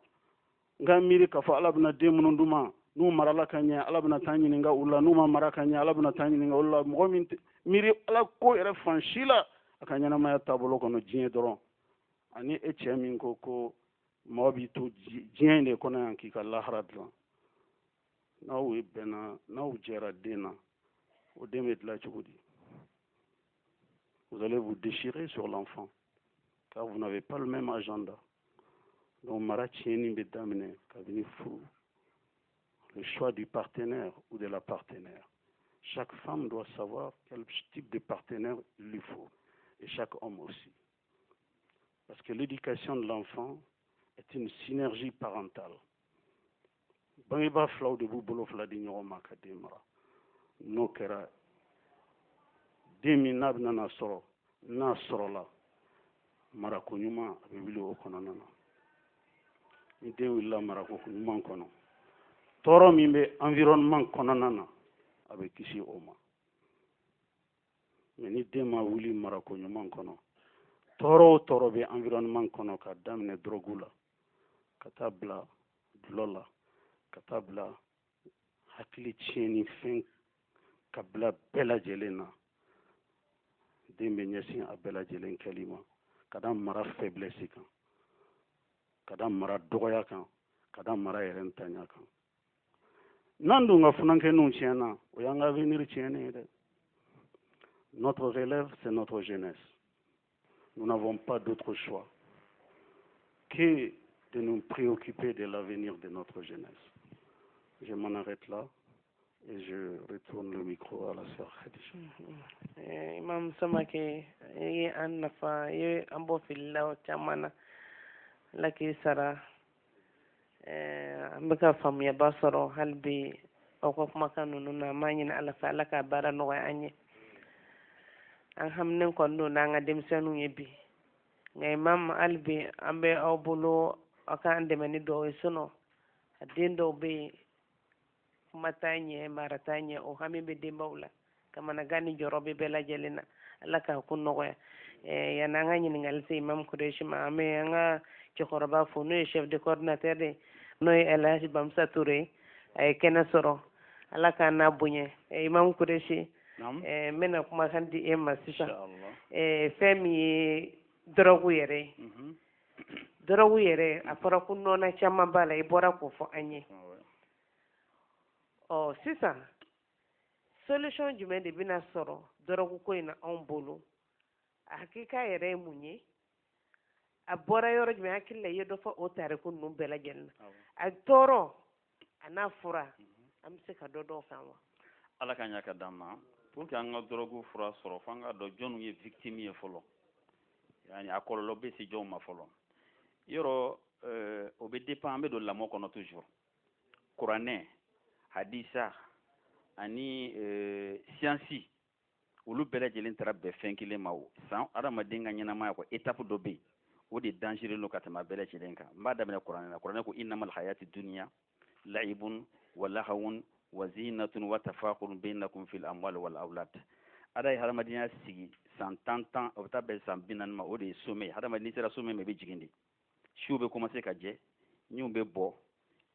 n ka miiri k'a fɔ ala bɛna den minnu d'u ma n'u marala ka ɲɛ ala bɛna taa ɲininka u la n'u ma mara ka ɲɛ ala bɛna taa ɲininka u la mɔgɔ min miiri ala ko yɛrɛ fan si la a ka ɲɛnamaya taabolo kɔnɔ diɲɛ dɔrɔn ani e cɛ min ko mɔgɔ b'i to diɲɛ in de kɔnɔ yan k'i ka lahara dilan n'aw ye bɛnna n'aw jɛra den na o den bɛ dilan cogo di vous allez vous déchirer sur l'enfant car vous n'avez pas le même agenda donc mara tiɲɛni bɛ daminɛ kabini furu le choix du partenaire ou de la partenaire chaque femme doit savoir quel type de partenaire il lui faut et chaque homme aussi parce que l'éducation de l'enfant est une synergie parentale bangebaa filaw de b'u bolo fila di ɲɔgɔn ma ka den mara n'o kɛra den min n'a bɛna sɔrɔ n'a sɔrɔla marako ɲuman a bɛ wuli o kɔnɔna na ni den wulila marako ɲuman kɔnɔ tɔɔrɔ min bɛ environnement kɔnɔna na a bɛ kisi o ma mais ni den ma wuli marako ɲuman kɔnɔ tɔɔrɔ o tɔɔrɔ bɛ environnement kɔnɔ ka daminɛ drogue la ka taa bila dulɔ la ka taa bila hakili tiɲɛni fɛn ka bila bɛɛ lajɛlen na den bɛ ɲɛsin a bɛɛ lajɛlen kɛli ma ka da mara faiblesse kan ka da mara dɔgɔya kan ka da mara yɛrɛ ntanya kan n'an dun ka funankɛninw tiɲɛna o y'an ka avenir tiɲɛnen ye dɛ notre relève c'est notre jeunesse nous n'avons pas d'autre choix que de nous préoccuper de l'avenir de notre jeunesse. Je m'en arrête là et je retourne le micro à la sœur Khadija. Imam Samake ye an nafa ye an bɔ fililaw caman na ala k'i sara an bɛ ka faamuyaba sɔrɔ hali bi aw ka kumakan ninnu na an b'a ɲini ala fɛ ala ka baara nɔgɔya an ye an haminen kɔni don n'an ka denmisɛnninw ye bi nka imam hali bi an bɛ aw bolo aw k'an dɛmɛ ni dɔw ye a den dɔw bɛ yen kuma t'a ɲɛ mara t'a ɲɛ o hami bɛ denbaw la kamanagan ni jɔrɔ bɛ bɛɛ lajɛlen na ala k'a ko nɔgɔya yanni an ka ɲininkali se imam kureshi ma an bɛ an ka cɛkɔrɔba fo n'o ye chef de coordinateur de n'o ye Elhaji Bamusa Ture a ye kɛnɛ sɔrɔ ala k'a n'a bonya imam kureshi n bɛna kumakan di e ma sisan fɛn min ye dɔrɔgu yɛrɛ ye dɔrɔgu yɛrɛ a fɔra ko nɔnɔ caman b'a la i bɔra k'o fɔ an ye sisan solution jumɛn de bɛna sɔrɔ dɔrɔgu ko in na anw bolo a hakika yɛrɛ ye mun ye a bɔra yɔrɔ jumɛn hakili la i ye dɔ fɔ o tariku ninnu bɛɛ lajɛlen na a tɔɔrɔ a n'a fura an bɛ se ka dɔ dɔw kan wa ala ka ɲa ka d'an ma pour que an ka dɔrɔgu fura sɔrɔ fo an ka dɔn jɔnw ye victime ye fɔlɔ yani a kɔlɔlɔ bɛ se jɔnw ma fɔlɔ yɔrɔ o bɛ dépend an bɛ don lamɔ kɔnɔ toujours kuranɛ hadisa ani siyansi olu bɛɛ lajɛlen taara bɛn fɛn kelen ma o san adamaden ka ɲɛnamaya kɔ étape dɔ bɛ yen o de dangereux don ka tɛmɛ a bɛɛ lajɛlen kan n b'a daminɛ kuranɛ la kuranɛ ko innamal hayati dunya la'ibun wa lahawun wa zinatun wa tafakurun bainakum fil amwali wal awlad ala ye hadamadenya sigi san 10 o bɛ taa bɛn san 40 ma o de ye sommet hadamaden n'i sera sommet ma i bɛ jigin de siw bɛ commencer ka jɛ ɲiw bɛ bɔ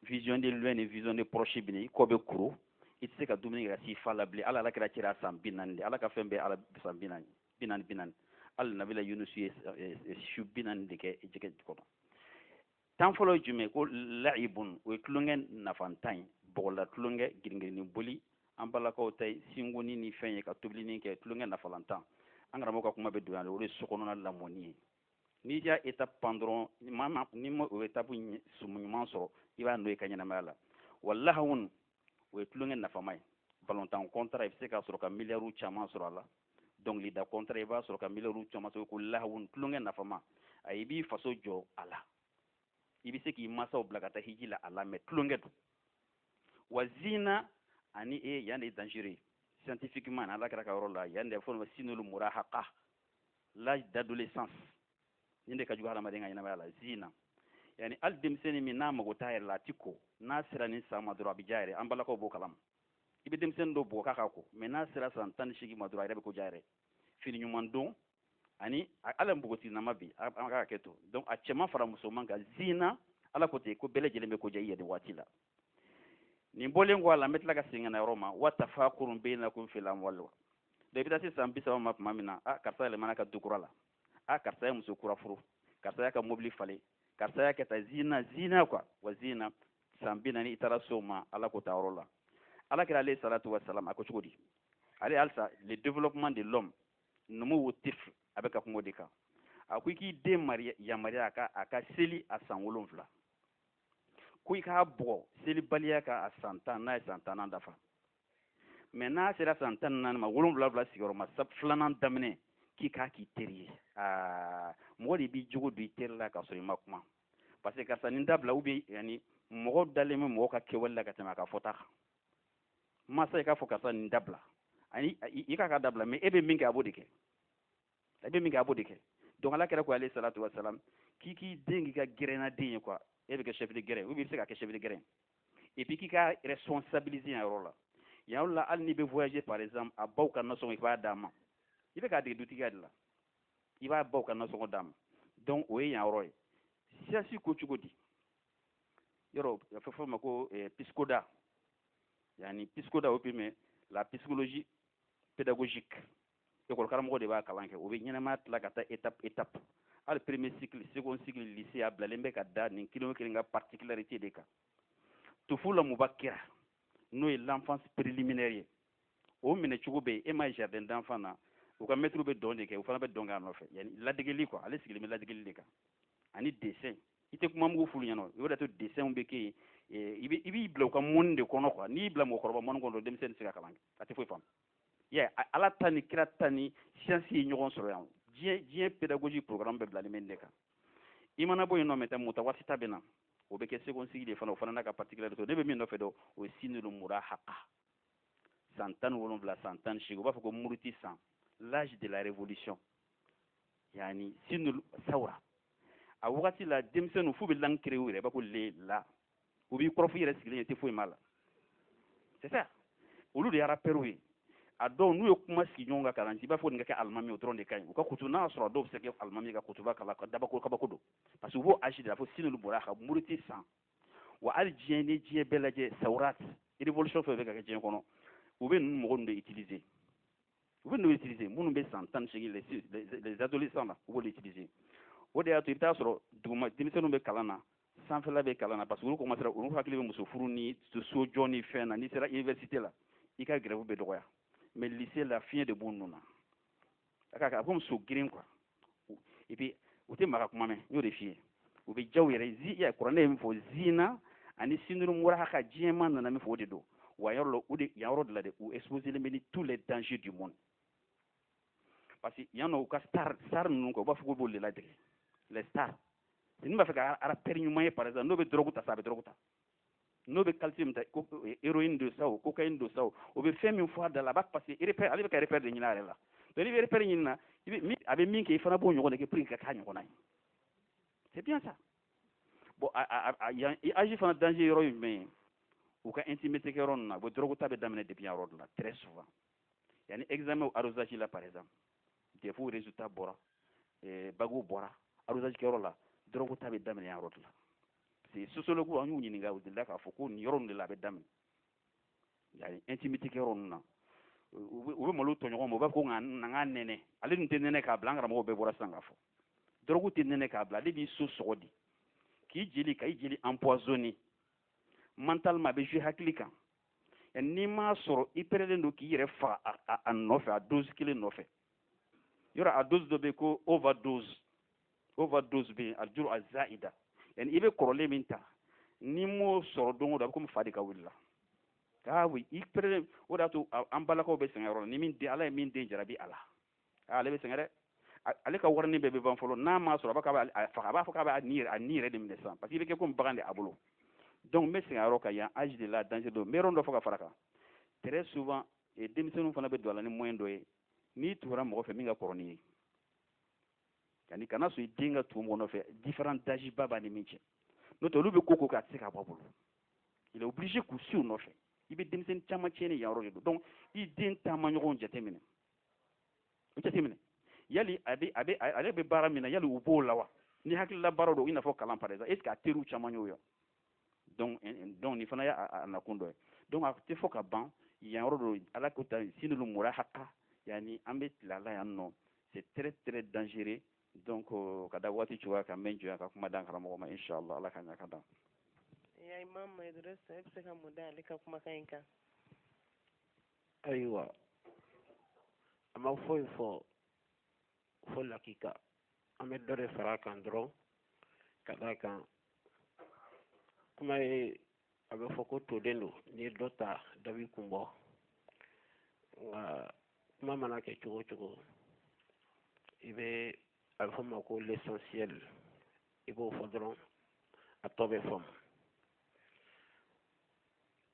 vision de loin ni vision de proche bɛ i kɔ bɛ kuru i tɛ se ka dumuni kɛ ka s'i fa la bilen ala kɛra cɛra san 40 de ala ka fɛn bɛɛ ala san 40 hali nabila Yunus ye su 40 de kɛ jɛgɛ kɔnɔ tan fɔlɔ ye jumɛn ko la'ibun o ye tulonkɛ nafantan ye bɔgɔla tulonkɛ giringirini boli an balakaw ta singoni ni fɛn ye ka tobilini kɛ tulonkɛ nafalantan an karamɔgɔ ka kuma bɛ don yan o de ye sokɔnɔna lamɔni ye n'i y'a étape pan dɔrɔn ni ma o étape ɲuman sɔrɔ i b'a n'o ye ka ɲɛnamaya la wa lahawun o ye tulonkɛ nafama ye balontan contrat i bɛ se ka sɔrɔ ka miliyariw caman sɔrɔ a la dɔnkilida contrat i b'a sɔrɔ ka miliyariw caman sɔrɔ ko lahawun tulonkɛ nafama a i b'i faso jɔ a la i bɛ se k'i mansaw bila ka taa hiji la a la mais tulonkɛ don wa zina ani yan de ye dangereux scientifiquement ala kɛra ka yɔrɔ la yan de fɔ no sinul murahaqa l'âge d'adolescence ni de ka jugu hadamaden ka ɲɛnamaya la zina yani hali denmisɛnnin min n'a mago t'a yɛrɛ la a ti ko n'a sera nin san ma dɔrɔn a bɛ ja yɛrɛ an balakaw b'o kalama i bɛ denmisɛnnin dɔ bugɔ k'a ka ko mais n'a sera san 18 ma dɔrɔn a yɛrɛ bɛ ko ja yɛrɛ fini ɲuman don ani ala npogotiginama bi an ka hakɛ to donc a cɛman fara musoman kan zina ala ko ten ko bɛɛ lajɛlen bɛ ko ja i yɛrɛ waati la nin bɔlen kɔ a la n bɛ tila ka segin ka na yɔrɔ ma wa tafakurun bainakum fil amwal wa da i bɛ taa se san 30 ma tuma min na karisa yɛlɛmana ka du kura la karisa ye muso kura furu karisa y'a ka mobili falen karisa y'a kɛ ta zina quoi wa zina san 40 i taara so ma ala ko ta yɔrɔ la ala kɛra ale salatu wa salam a ko cogo di ale halisa le développement de l'homme numu wo tif a bɛ ka kuma o de kan a ko i k'i den yamaruya a ka seli a san 7 ko i k'a bugɔ selibaliya ka a san 10 n'a ye san 10 dafa mais n'a sera san 14 ma 7 sigiyɔrɔma filanan daminɛ k'i k'a k'i teri ye mɔgɔ de b'i jogo don i teri la ka sɔrɔ i ma kuma parce que karisa nin dabila ou bien yani mɔgɔ dalen bɛ mɔgɔ ka kɛwale la ka tɛmɛ a ka fɔta kan masa i k'a fɔ karisa nin dabila ani i k'a ka dabila mais e bɛ min kɛ a b'o de kɛ donc ala kɛra ko alayhi salatu wa salam k'i den k'i ka gɛrɛna den ye quoi e bɛ kɛ chef de gɛrɛ ou bien i bɛ se ka kɛ chef de gɛrɛ et puis k'i ka responsabiliser yan yɔrɔ la yan yɔrɔ la hali n'i bɛ voyager par exemple a baw ka nasɔngɔ i b'a d'a ma i bɛ k'a dege dutigiya de la i b'a baw ka nasɔngɔ d'a ma donc o ye yan yɔrɔ ye siyansi ko cogo di yɔrɔ a fɔ ma ko piscoda yani piscoda o bɛ la psychologie pédagogique école karamɔgɔ de b'a kalan kɛ o bɛ ɲɛnamaya tila ka taa étape hali premier cycle second cycle lycée a bilalen bɛ ka da nin kelen o kelen ka particularité de kan tufula mubakira n'o ye l'enfance préliminaire ye o minɛ cogo bɛ yen e ma ye jardin d'enfant na u ka maître bɛ dɔn de kɛ u fana bɛ dɔn k'a nɔfɛ yani ladegeli quoi ale sigilen bɛ ladegeli de kan ani dessin i tɛ kuma mugu f'ulu ɲɛna o de to dessin bɛ kɛ yen i b'i bila u ka mɔni de kɔnɔ quoi n'i y'i bila mɔgɔkɔrɔba mɔni kɔnɔ denmisɛnnin tɛ se ka kalan kɛ a tɛ foyi faamu ala ta ni kira ta ni siyansi ye ɲɔgɔn sɔrɔ yan diɲɛ pédagogie programme bɛɛ bilalen bɛ nin de kan i mana bɔ yen nɔ mɛ muta waati ta bɛ na o bɛ kɛ second cycle de fana o fana n'a ka particularité ne bɛ min nɔfɛ dɔn o ye sinul murahaqa san 17 san 18 u b'a fɔ ko muruti san l'âge de la révolution yani sinul sawra a wagati la denmisɛnninw f'u bɛ langue créer u yɛrɛ b'a ko le la u b'i kɔrɔfɔ i yɛrɛ sigilen ye tɛ foyi m'a la c'est ça olu de ye rappeurs ye a dɔw n'u ye kuma sigi ɲɔgɔn kan kalan i b'a fɔ nin ka kɛ alimami o dɔrɔn de ka ɲi u ka kutu n'a sɔrɔ a dɔw bɛ se ka kɛ alimami ka kutuba kalan ka dabako kabako don parce que u b'o âge de la fo sinul murahaqa muruti san wa hali diɲɛ ni diɲɛ bɛɛ lajɛ sawrat révolution fɛn o fɛn bɛ ka kɛ diɲɛ kɔnɔ u bɛ ninnu mɔgɔ ninnu de utiliser minnu bɛ san 18 les adolescents la u b'o de utiliser o de y'a to i bɛ taa sɔrɔ duguma denmisɛnninw bɛ kalan na sanfɛla bɛ kalan na parce que olu commencera olu hakili bɛ muso furu ni sojɔ ni fɛn na n'i sera université la i ka grève bɛ dɔgɔya mais lycée la fiɲɛ de b'u nun na a ka komi so girin quoi et puis u tɛ maga kuma mɛn n y'o de f'i ye u bɛ jaw yɛrɛ kuranɛ ye min fɔ zina ani sinul murahaqa diɲɛma nana min fɔ o de don wa yan yɔrɔ de la de u exposé bɛ ni tous les dangers du monde parce que yan nɔ u ka star ninnu quoi u b'a fɔ k'u b'olu de ladege les stars ni b'a fɛ ka rappeur ɲuman ye par exemple n'o bɛ drogue ta sa a bɛ drogue ta n'o bɛ calcium ta héroïne do sa o cocaïne do sa o bɛ fɛn min fɔ a da la a b'a parce que repère ale bɛ ka repère de ɲini a yɛrɛ la donc n'i bɛ repère ɲini na a bɛ min kɛ i fana b'o ɲɔgɔn de kɛ pour que ka k'a ɲɔgɔnna ye c'est bien ça bon yan âge fana danger yɔrɔ ye jumɛn ye u ka intimité kɛ yɔrɔ ninnu na u bɛ drogue ta bɛ daminɛ depuis yan yɔrɔ de la très souvent yanni examen arrosage la par exemple des fois résultat bɔra bagu bɔra arrosage kɛyɔrɔ la drogue ta bɛ daminɛ yan yɔrɔ de la c'est sociologue an y'u ɲininka u delila k'a fɔ ko nin yɔrɔ ninnu de la a bɛ daminɛ yani intimité kɛ yɔrɔ ninnu na u bɛ malo tɔɲɔgɔn ma u b'a fɔ ko na k'a nɛnɛ ale dun tɛ nɛnɛ k'a bila an karamɔgɔw bɛɛ bɔra sisan k'a fɔ drogue tɛ nɛnɛ k'a bila ale b'i so sɔgɔ di ka i jeli empoisonné mentalement a bɛ jouer hakili kan n'i m'a sɔrɔ i pɛrɛlen don k'i yɛrɛ faga a nɔfɛ a dose kelen nɔfɛ yɔrɔ a dose dɔ bɛ yen ko overdose bɛ yen aljuru azaida i bɛ kɔrɔlen min ta n'i m'o sɔrɔ don o don a bɛ komi fa de ka wuli la oui i pɛrɛlen o de y'a to an balakaw bɛ sɛgɛn yɔrɔ la ni min den ala ye min den jarabi a la ale bɛ sɛgɛn dɛ ale ka warinin bɛɛ bɛ ban fɔlɔ n'a m'a sɔrɔ a b'a fɔ k'a b'a a ni yɛrɛ de minɛ sisan parce que i bɛ kɛ komi bagan de a bolo donc n bɛ segin a yɔrɔ kan yan âge de la danger don n bɛ yɔrɔ dɔ fɔ ka fara kan très souvent denmisɛnninw fana bɛ don a la ni moyen dɔ ye n'i tugura mɔgɔ fɛ min ka kɔrɔ n'i ye yanni kana sɔn i den ka tugu mɔgɔ nɔfɛ différent d'âge ba b'a ni min cɛ n'o tɛ olu bɛ ko k'a tɛ se ka bɔ a bolo il est obligé k'u si u nɔfɛ i bɛ denmisɛnnin caman tiɲɛ ni yan yɔrɔ de don donc i den taama ɲɔgɔn jateminɛ yali ale bɛ baara min na yali u b'o la wa ni hakilila baara don i n'a fɔ kalan par exemple est ce que a teriw caman y'o ye donc nin fana y'a nakun dɔ ye donc a tɛ fɔ ka ban yan yɔrɔ don ala ko ta sinulu murahaka yani an bɛ tila la yan nɔ c'est très très dangereux donc ka da waati cogoya kan n bɛ n jɔ yan ka kuma dan karamɔgɔ ma inshallah ala ka ɲa ka dan ya imam Idris e bɛ se ka mun da ale ka kumakan in kan ayiwa a ma foyi fɔ fo lakika an bɛ dɔ de fara a kan dɔrɔn ka d'a kan kuma ye a bɛ fɔ ko toden don n'i ye dɔ ta dɔ b'i kun bɔ nka kuma mana kɛ cogo o cogo i bɛ a bɛ fɔ ma ko l'essentiel i b'o fɔ dɔrɔn a tɔ bɛ faamu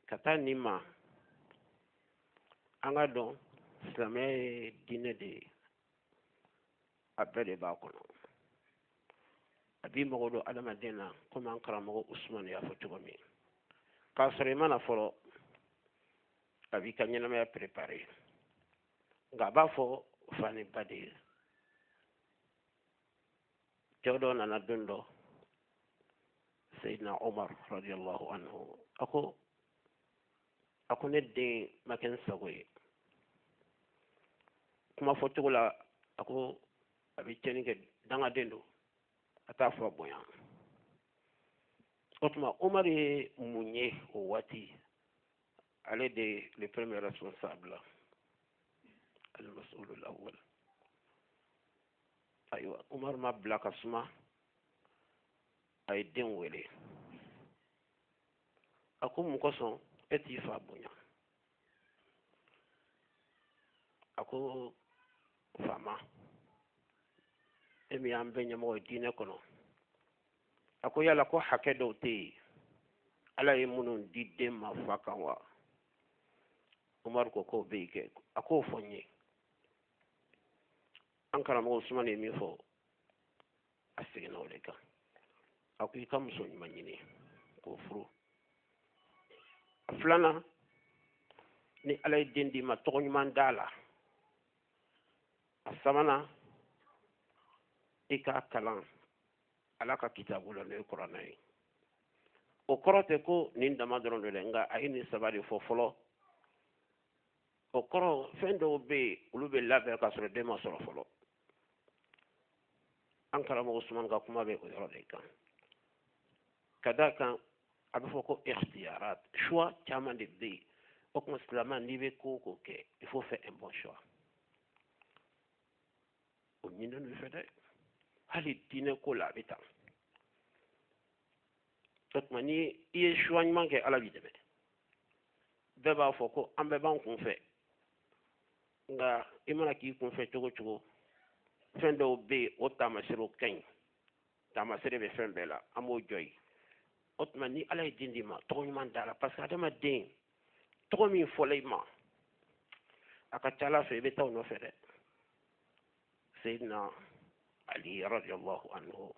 ka taa nin ma an ka dɔn silamɛya ye diinɛ de ye a bɛɛ de b'a kɔnɔ a b'i mago don adamaden na komi an karamɔgɔ usumani y'a fɔ cogo min k'a sɔrɔ i mana fɔlɔ a b'i ka ɲɛnamaya préparer nka a b'a fɔ fani ba de ye cɛw dɔ nana don dɔ Seydina Omar radiyallahu anhu a ko ne den ma kɛ n sago ye kuma fɔ cogo la a ko a bɛ tiɲɛni kɛ dangaden don a t'a fɔ bonya o tuma Omar ye mun ye o waati ale de le premier responsable al-mas'ul al-awwal ayiwa Omar ma bila ka suma a ye den wele a ko mun kosɔn e t'i fa bonya a ko faama e min y'an bɛɛ ɲɛmɔgɔ ye diinɛ kɔnɔ a ko yala ko hakɛ dɔw tɛ yen ala ye minnu di den ma fa kan wa Umaru ko k'o bɛ yen kɛ a k'o fɔ n ye an karamɔgɔ Usumani ye min fɔ a seginna o de kan a ko i ka muso ɲuman ɲini k'o furu a filanan ni ala ye den d'i ma tɔgɔ ɲuman d'a la a sabanan i k'a kalan ala ka kitabu la n'o ye kuranɛ ye o kɔrɔ tɛ ko nin dama dɔrɔn don dɛ nka a ye nin saba de fɔ fɔlɔ o kɔrɔ fɛn dɔw bɛ yen olu bɛ labɛn k'a sɔrɔ den ma sɔrɔ fɔlɔ an karamɔgɔ Usumani ka kuma bɛ o yɔrɔ de kan ka d'a kan a bɛ fɔ ko ikhtiyarat choix caman de bɛ yen o kuma silamɛ n'i bɛ ko o ko kɛ il faut faire un bon choix o ɲinɛnen do fɛ dɛ hali diinɛ ko la a bɛ tan o tuma ni i ye choix ɲuman kɛ ala b'i dɛmɛ bɛɛ b'a fɔ ko an bɛɛ b'an kun fɛ nka i mana k'i kun fɛ cogo o cogo fɛn dɔw bɛ yen o taamaserew ka ɲi taamasere bɛ fɛn bɛɛ la an b'o jɔ yen o tuma ni ala ye den d'i ma tɔgɔ ɲuman d'a la parce que adamaden tɔgɔ min fɔla i ma a ka ca ala fɛ i bɛ taa o nɔfɛ dɛ Seydina Ali radiyallahu anhu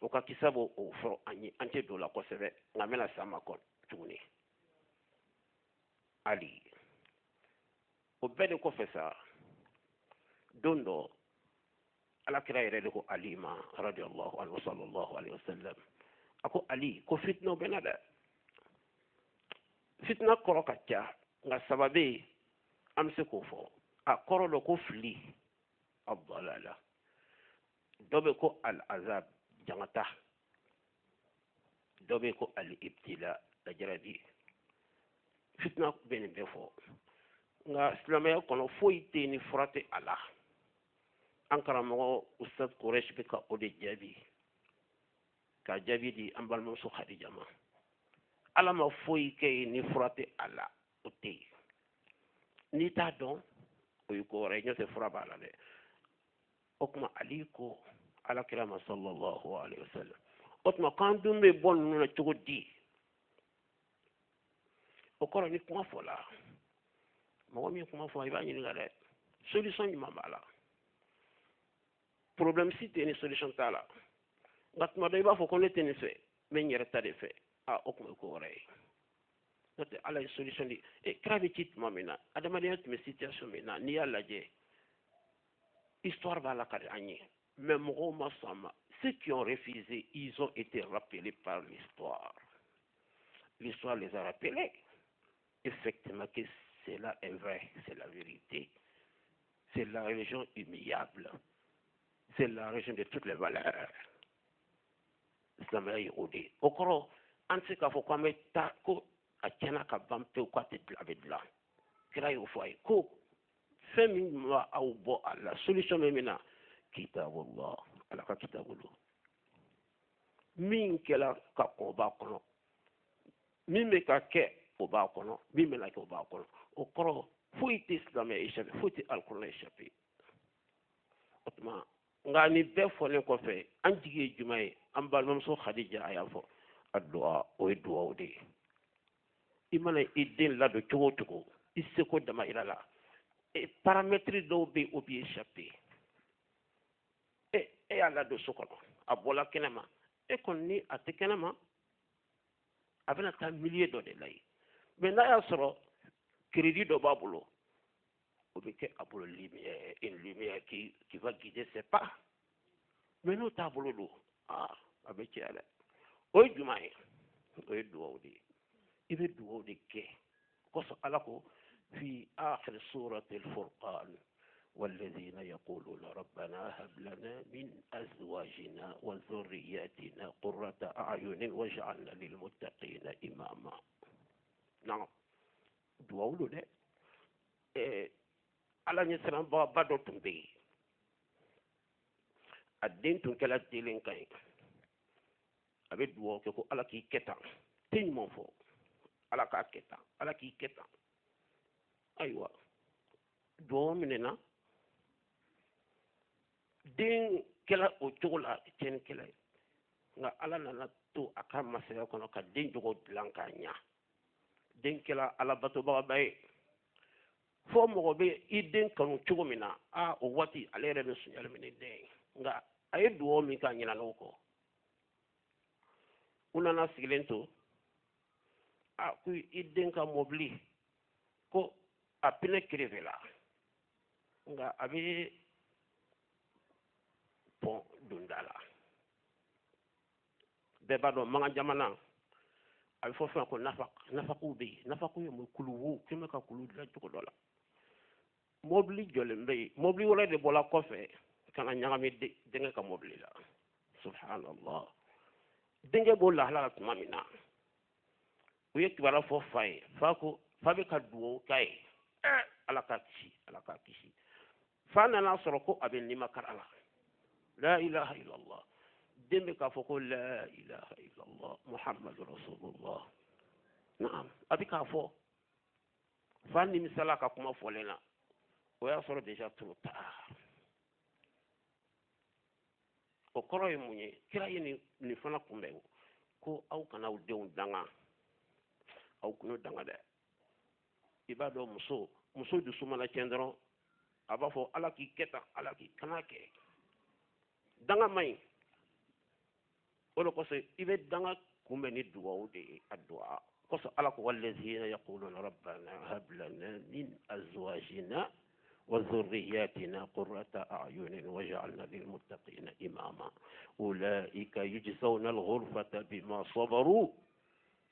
o ka kisa b'o o fɔ an ye an tɛ don o la kosɛbɛ nka n bɛna s'a ma tuguni Ali o bɛɛ de kɔfɛ sa don dɔ alakira yɛrɛ de ko Ali ma radiyallahu anhu sallallahu alaihi wasallam a ko Ali ko fitnaw bɛ na dɛ fitna kɔrɔ ka ca nka saba bɛ yen an bɛ se k'o fɔ a kɔrɔ dɔ ko fili abdalala dɔ bɛ ko al-azab jangata dɔ bɛ ko al-ibtila lajarabi fitna beni befo nga silamaya kono foyi te ni furate ala an karamɔgɔ ustad Quraish bɛ ka o de jaabi ka jaabi di an balimamuso Khadija ma ala ma foyi kɛ ni furate ala o tɛ yen n'i t'a dɔn o ye ko wɛrɛ ye ɲɔtɛ fura b'a la dɛ o tuma ali ko alakira ma sallallahu alaihi wasallam o tuma k'an dun bɛ bɔ ninnu na cogo di o kɔrɔ ni kuma fɔla mɔgɔ min ye kuma fɔ i b'a ɲininka dɛ solution ɲuman b'a la problème si tɛ ni solution t'a la nka tuma dɔ i b'a fɔ ko ne tɛ nin fɛ n bɛ n yɛrɛ ta de fɛ o tuma ye ko wɛrɛ ye n'o tɛ ala ye solution di kira bɛ ci tuma min na adamadenya tun bɛ situation min na n'i y'a lajɛ histoire b'a la ka di an ye mais mɔgɔw ma sɔn a ma ceux qui ont refusé ils ont été rappelés par l'histoire l'histoire les a rappelés effectivement que cela est vrai c'est la vérité c'est la religion humiliable c'est la religion de toutes les valeurs silamɛya ye o de ye o kɔrɔ an tɛ se k'a fɔ ko an bɛ taa ko a tiɲɛna ka ban pewu k'a tɛ dilan a bɛ dilan kira y'o fɔ a ye ko fɛn min ma aw bɔ a la solution bɛ min na kitabullah ala ka kitabu don min kɛra ka kɔn o b'a kɔnɔ min bɛ ka kɛ o b'a kɔnɔ min bɛna kɛ o b'a kɔnɔ o kɔrɔ foyi tɛ silamɛya échappé foyi tɛ alikuranɛ échappé o tuma nka nin bɛɛ fɔlen kɔfɛ an jigi ye jumɛn ye an balimamuso Khadija a y'a fɔ a duwa o ye duwawu de ye i mana i den ladon cogo o cogo i seko damayira la paramètre dɔw bɛ yen o b'i échappé e y'a ladon so kɔnɔ a bɔla kɛnɛma e kɔni ni a tɛ kɛnɛma a bɛna taa milieu dɔ de la yen mais n'a y'a sɔrɔ crédit dɔ b'a bolo o bɛ kɛ a bolo lumière une lumière qui va guider ses pas mais n'o t'a bolo don a bɛ caya dɛ o ye jumɛn ye o ye duwawu de ye i bɛ duwawu de kɛ kosɔn ala ko fi akhir surati al-furqan والذين يقولون ربنا هب لنا من أزواجنا وذرياتنا قرة أعين واجعلنا للمتقين إماما نعم duwawu de ala ɲɛsiranba dɔ tun bɛ yen a den tun kɛra delen kan ye a bɛ duwawu kɛ ko ala k'i kɛ tan tɛ ɲuman fɔ ala k'a kɛ tan ala k'i kɛ tan ayiwa duwawu minɛna den kɛra o cogo la tiɲɛnikɛla ye nka ala nana to a ka masaya kɔnɔ ka den jogo dilan k'a ɲa den kɛra alabatobagaba ye fo mɔgɔ bɛ i den kanu cogo min na o waati ale yɛrɛ bɛ sunjali minɛ den ye nka a ye duwawu min k'a ɲinɛ n'o kɔ u nana sigilen to ko i den ka mɔbili ko a pinɛ crevé la nka a bɛ pɔn donda la bɛɛ b'a dɔn makan jamana a bɛ fɔ fɛn ko nafakuw bɛ yen nafaku ye mun kuluwo k'i bɛ ka kulu dilan cogo dɔ la mɔbili jɔlen bɛ yen mɔbili wɛrɛ de bɔra kɔfɛ ka na ɲagami denkɛ ka mɔbili la subhanallah denkɛ b'o lahala la tuma min na u ye kibaruya fɔ fa ye fa ko fa bɛ ka duwawu k'a ye ala k'a kisi ala k'a kisi fa nana sɔrɔ ko a bɛ nimakara la la ilaha illallah den bɛ k'a fɔ ko la ilaha illallah muhammadu rasulullah naam a bɛ k'a fɔ fa nimisala ka kuma fɔlen na o y'a sɔrɔ déjà trop tard o kɔrɔ ye mun ye kira ye nin fana kunbɛn ko aw kana aw denw danga aw kuno danga dɛ i b'a dɔn muso dusu mana tiɲɛ dɔrɔn a b'a fɔ ala k'i kɛ tan ala k'i kana kɛ danga man ɲi o de kosɔn i bɛ danga kunbɛn ni duwawu de ye a duwa kosɔn ala ko wallazina yaquluna rabbana hab lana min azwajina وذرياتنا قرة أعين وجعلنا للمتقين إماما أولئك يجزون الغرفة بما صبروا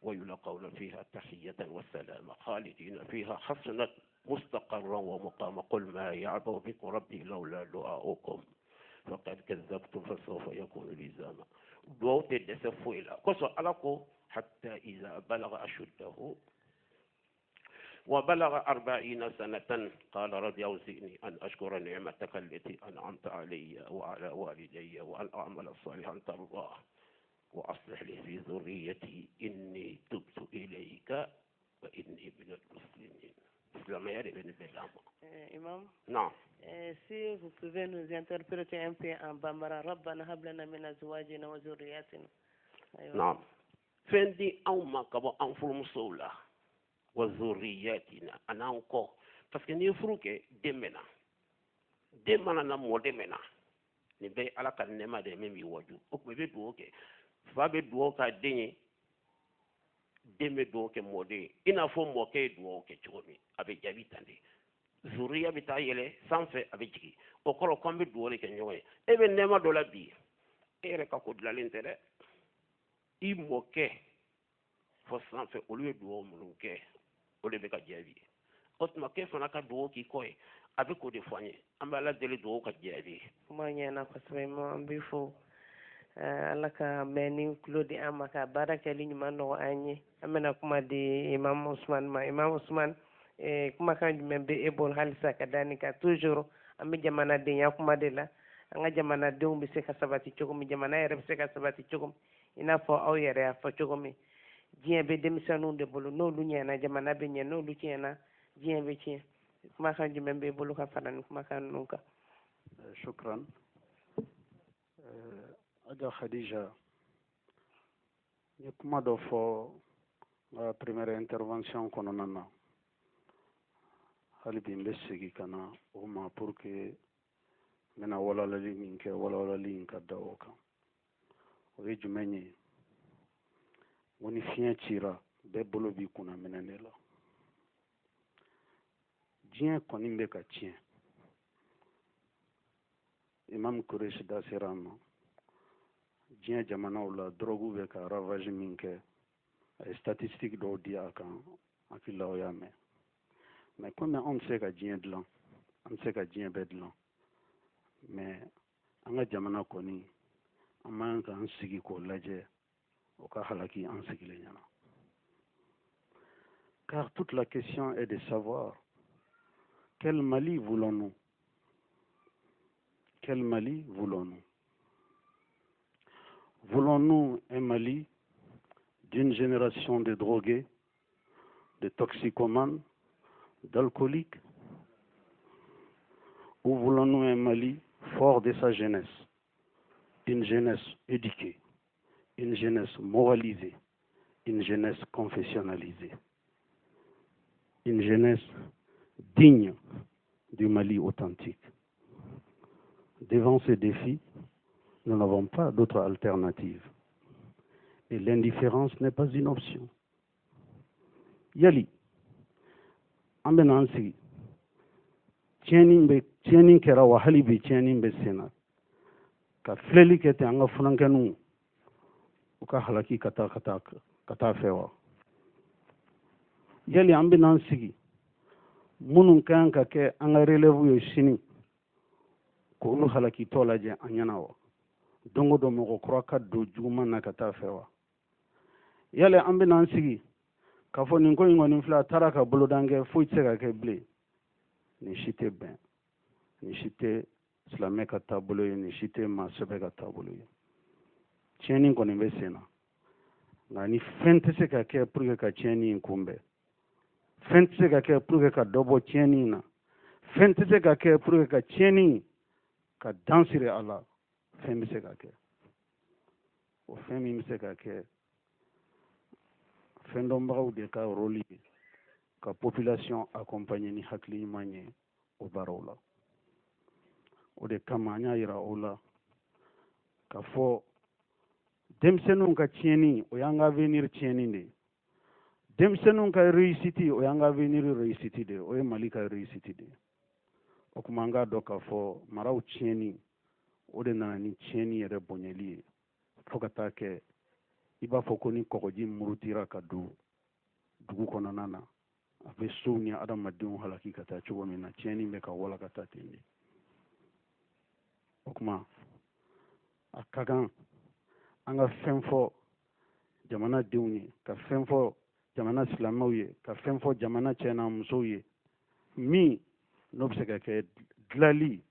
ويلقون فيها تحية والسلام خالدين فيها حسنت مستقرا ومقاما قل ما يعبأ بكم ربي لولا دعاؤكم فقد كذبتم فسوف يكون لزاما دوت الدسفو إلى قصة ألقوا حتى إذا بلغ أشده وبلغ 40 سنة قال رب أوزعني أن أشكر نعمتك التي أنعمت علي وعلى والدي وأن أعمل صالحا ترضاه وأصلح لي في ذريتي إني تبت إليك وإني من المسلمين. Islam est devenu Imam. Non. Si vous pouvez nous interpréter un peu en Bambara, Rabbana hab lana min azwajina wa zurriyatina. Non. Fendi auma kabo an furumusow la wa zurriyatina anan ko parce que ni furu kɛ den bɛ na den mana na mɔden bɛ na nin bɛɛ ala ka nɛɛma de min b'i waju o tuma i bɛ dugawu kɛ fa bɛ dugawu k'a den ye den bɛ dugawu kɛ mɔden ye i n'a fɔ mɔkɛ ye dugawu kɛ cogo min a bɛ jaabi tan de zuriya bɛ taa yɛlɛ sanfɛ a bɛ jigin o kɔrɔ ko an bɛ dugawu de kɛ ɲɔgɔn ye e bɛ nɛɛma dɔ la bi e yɛrɛ ka ko dilanlen tɛ dɛ i mɔkɛ fɔ sanfɛ olu ye dugawu minnu kɛ o de bɛ ka jaabi o tuma k'e fana ka dugawu k'i kɔ ye a bɛ k'o de fɔ an ye an bɛ ala deli dugawu ka jaabi. kuma ɲɛna kosɛbɛ an bɛ fɔ ala ka mɛn ni tulo di an ma ka baara kɛli ɲuman nɔgɔ an ye an bɛna kuma di imam usman ma imam usman kumakan jumɛn bɛ e bolo halisa ka da ni ka toujours an bɛ jamanadenya kuma de la an ka jamanadenw bɛ se ka sabati cogo min jamana yɛrɛ bɛ se ka sabati cogo min i n'a fɔ aw yɛrɛ y'a fɔ cogo min diɲɛ bɛ denmisɛnninw de bolo n'olu ɲɛna jamana bɛ ɲɛ n'olu tiɲɛna diɲɛ bɛ tiɲɛ kumakan jumɛn bɛ e bolo ka fara ni kumakan ninnu kan. Shukran. Aja Khadija, n ye kuma dɔ fɔ n ka première intervention kɔnɔna na hali bi n bɛ segin ka na o ma pour que n bɛna walawalali min kɛ walawalali in ka da o kan o ye jumɛn ye ko ni fiɲɛ cira bɛɛ bolo b'i kunna minɛ de la diɲɛ kɔni bɛ ka tiɲɛ imam Kureshi da sera a ma diɲɛ jamanaw la drogue bɛ ka ravage min kɛ a ye statistique dɔw di a kan hakili la o y'a mɛn mais comme anw tɛ se ka diɲɛ dilan an tɛ se ka diɲɛ bɛɛ dilan mais an ka jamana kɔni an man k'an sigi k'o lajɛ o ka halaki an sigilen ɲɛna car toute la question est de savoir quel Mali voulons-nous? Quel Mali voulons-nous? Voulons-nous un Mali d'une génération de drogués, de toxicomanes, d'alcooliques? Ou voulons-nous un Mali fort de sa jeunesse, une jeunesse éduquée, une jeunesse moralisée, une jeunesse confessionnalisée, une jeunesse digne du Mali authentique? Devant ces défis, nous n'avons pas d'autre alternative. Et l'indifférence n'est pas une option. Yali, ambenansi, tieni kera wa halibi tieni be sena. Ka fleli kete anga funankenu uka halaki kata fewa. Yali ambenansi, munun kan ka ke anga relevu yo sini ko ulu halaki tola je anyana wa. Dongo do mɔgɔ kura ka don juguman na ka taa fɛ wa yale an bɛ n'an sigi k'a fɔ nin ko in kɔni filɛ a taara ka bolodan kɛ foyi tɛ se ka kɛ bilen nin si tɛ bɛn nin si tɛ silamɛ ka taabolo ye nin si tɛ maa sɛbɛ ka taabolo ye tiɲɛni kɔni bɛ sen na nka ni fɛn tɛ se ka kɛ pour que ka tiɲɛni in kunbɛn fɛn tɛ se ka kɛ pour que ka dɔ bɔ tiɲɛni in na fɛn tɛ se ka kɛ pour que ka tiɲɛni ka dan siri a la fɛn bɛ se ka kɛ o fɛn min bɛ se ka kɛ fɛn dɔnbagaw de ka rôle ye ka population accompagner ni hakili ɲuman ye o baaraw la o de kama an y'a yira o la ka fɔ denmisɛnninw ka tiɲɛni o y'an ka avenir tiɲɛni de ye denmisɛnninw ka réussite o y'an ka avenir réussite de ye o ye Mali ka réussite de ye o kuma an k'a dɔn k'a fɔ maraw tiɲɛni o de nana ni tiɲɛni yɛrɛ bonyɛli ye fo ka taa kɛ i b'a fɔ ko ni kɔgɔji murutira ka don dugu kɔnɔna na a bɛ sow ni adamadenw halaki ka taa cogo min na tiɲɛni bɛ ka wala ka taa ten de o kuma a ka kan an ka fɛn fɔ jamanadenw ye ka fɛn fɔ jamana silamɛw ye ka fɛn fɔ jamana cɛ n'a musow ye min n'o bɛ se ka kɛ dilali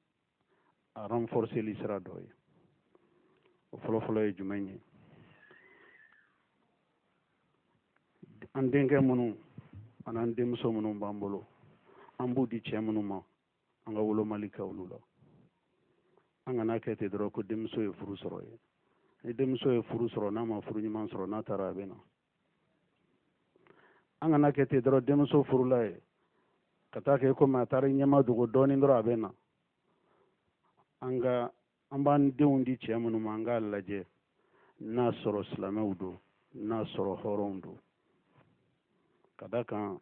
a renforceli sira dɔ ye o fɔlɔfɔlɔ ye jumɛn ye an denkɛ minnu ani an denmuso minnu b'an bolo an b'u di cɛ minnu ma an ka wolomali kɛ olu la an kana kɛ ten dɔrɔn ko denmuso ye furu sɔrɔ ye ni denmuso ye furu sɔrɔ n'a ma furu ɲuman sɔrɔ n'a taara a bɛ na an kana kɛ ten dɔrɔn denmuso furula ye ka taa kɛ komi a taara ɲɛma dogo dɔɔnin dɔrɔn a bɛ na an b'an denw di cɛ minnu ma an k'a lajɛ n'a sɔrɔ silamɛw don n'a sɔrɔ hɔrɔnw don ka da kan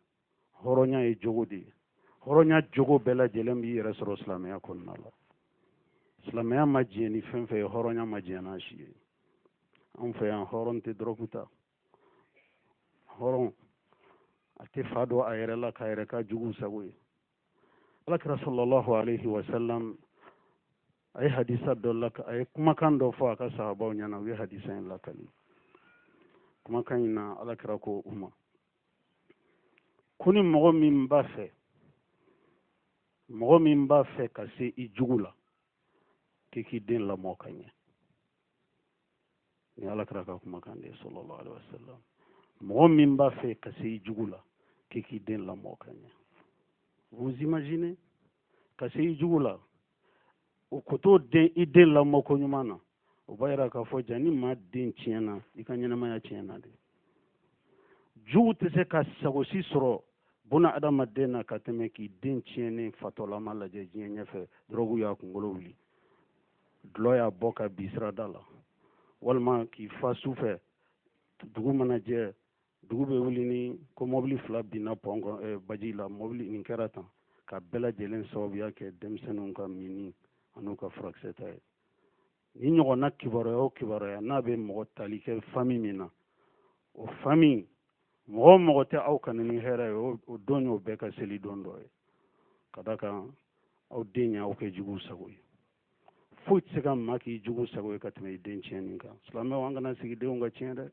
hɔrɔnya ye jogo de ye hɔrɔnya jogo bɛɛ lajɛlen b'i yɛrɛ sɔrɔ silamɛya kɔnɔna la silamɛya ma diɲɛ ni fɛn fɛn ye hɔrɔnya ma diɲɛ n'a si ye an fɛ yan hɔrɔn tɛ dɔrɔgu ta hɔrɔn a tɛ fa dɔn a yɛrɛ la k'a yɛrɛ ka jugu sago ye alakira sallallahu alaihi wasallam a ye hadisa dɔ a ye kumakan dɔ fɔ a ka sahabaw ɲɛna u ye hadisa in lakali kumakan in na alakira ko u ma ko ni mɔgɔ min b'a fɛ ka se i jugu la k'i k'i den lamɔ ka ɲɛ ni alakira ka kumakan de ye sallallahu alaihi wasallam mɔgɔ min b'a fɛ ka se i jugu la k'i k'i den lamɔ ka ɲɛ vous imaginez ka se i jugu la o ko t'o i den lamɔ ko ɲuman na o b'a yira k'a fɔ ja ni maa den tiɲɛna i ka ɲɛnamaya tiɲɛna de jugu tɛ se ka sagosi sɔrɔ buna adamaden na ka tɛmɛ k'i den tiɲɛnen fatɔlama lajɛ diɲɛ ɲɛfɛ dɔrɔgu y'a kunkolo wuli dulɔ y'a bɔ ka bi sirada la walima k'i fa su fɛ dugu mana jɛ dugu bɛ wuli ni ko mɔbili fila binna baji la mɔbili nin kɛra tan ka bɛɛ lajɛlen sababuya kɛ denmisɛnninw ka mini an'u ka furakisɛ ta ye ni ɲɔgɔnna kibaruya o kibaruya n'a bɛ mɔgɔ tali kɛ fami min na o fami mɔgɔ tɛ aw kan ni hɛrɛ ye o don y'o bɛɛ ka seli don dɔ ye ka da kan aw den y'aw kɛ jugu sago ye foyi tɛ se ka maa k'i jugu sago ye ka tɛmɛ i den tiɲɛni kan silamɛw an kana sigi denw ka tiɲɛ dɛ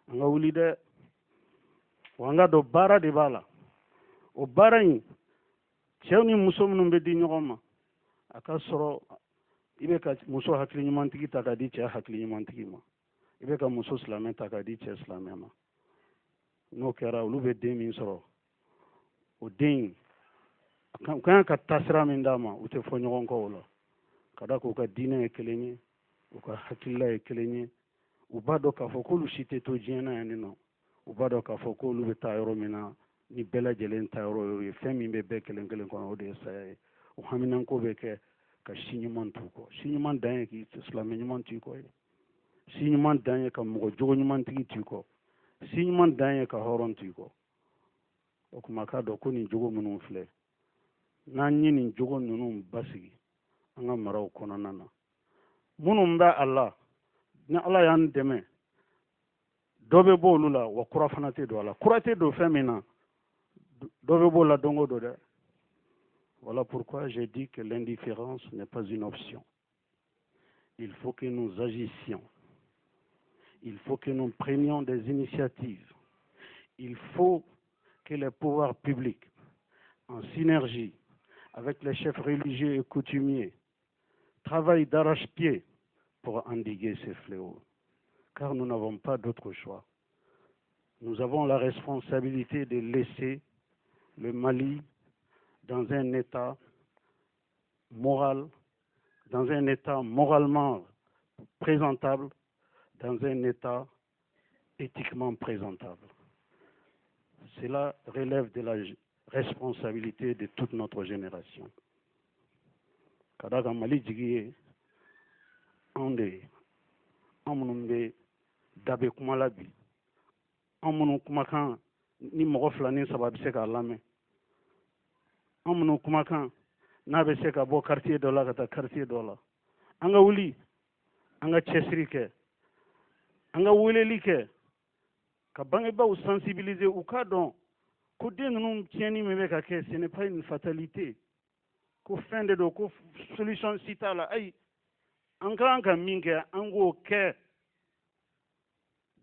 an ka wuli dɛ wa an ka dɔn baara de b'a la o baara in cɛw ni muso minnu bɛ di ɲɔgɔn ma a ka sɔrɔ i bɛ ka muso hakili ɲumantigi ta k'a di cɛ hakili ɲumantigi ma i bɛ ka muso silamɛ ta k'a di cɛ silamɛ ma n'o kɛra olu bɛ den min sɔrɔ o den u kan ka taasira min d'a ma u tɛ fɔ ɲɔgɔn kɔ o la ka da k'u ka diinɛ ye kelen ye u ka hakilila ye kelen ye u b'a dɔn k'a fɔ k'olu si tɛ to diɲɛ na yan nɔ u b'a dɔn k'a fɔ k'olu bɛ taa yɔrɔ min na ni bɛɛ lajɛlen ta yɔrɔ ye fɛn min bɛ bɛɛ kelen kelen kɔnɔ o de ye saya ye o haminanko bɛ kɛ ka si ɲuman t'u kɔ si ɲuman dan ye k'i silamɛ ɲuman t'u kɔ ye si ɲuman dan ye ka mɔgɔ jogo ɲumantigi t'u kɔ si ɲuman dan ye ka hɔrɔn t'u kɔ o kuma k'a dɔn ko nin jogo minnu filɛ n'an ye nin jogo ninnu basigi an ka maraw kɔnɔna na minnu bɛ a la ni ala y'an dɛmɛ dɔ bɛ bɔ olu la wa kura fana tɛ don a la kura tɛ don fɛn min na dɔ bɛ bɔ o la don o don dɛ voilà pourquoi j'ai dit que l'indifférence n'est pas une option il faut que nous agissions il faut que nous prenions des initiatives il faut que les pouvoirs publics en synergie avec les chefs religieux et coutumiers travaillent d'arrache-pied pour endiguer ces fléaux car nous n'avons pas d'autre choix. Nous avons la responsabilité de laisser le Mali dans un état moral, dans un état moralement présentable, dans un état éthiquement présentable. Cela relève de la responsabilité de toute notre génération. Kadaga Mali jigi ande amunumbe dabe kumala bi amunu kumakan ni mɔgɔ fila ni saba bɛ se k'a lamɛn amunu kumakan n'a bɛ se ka bɔ quartier dɔ la ka taa quartier dɔ la an ka wuli an ka cɛsiri kɛ an ka weleli kɛ ka bangebaaw sensibiliser u k'a dɔn ko den ninnu tiɲɛni min bɛ ka kɛ ce n'est pas une fatalité ko fɛn de don ko solution si t'a la ayi an kan ka min kɛ an k'o kɛ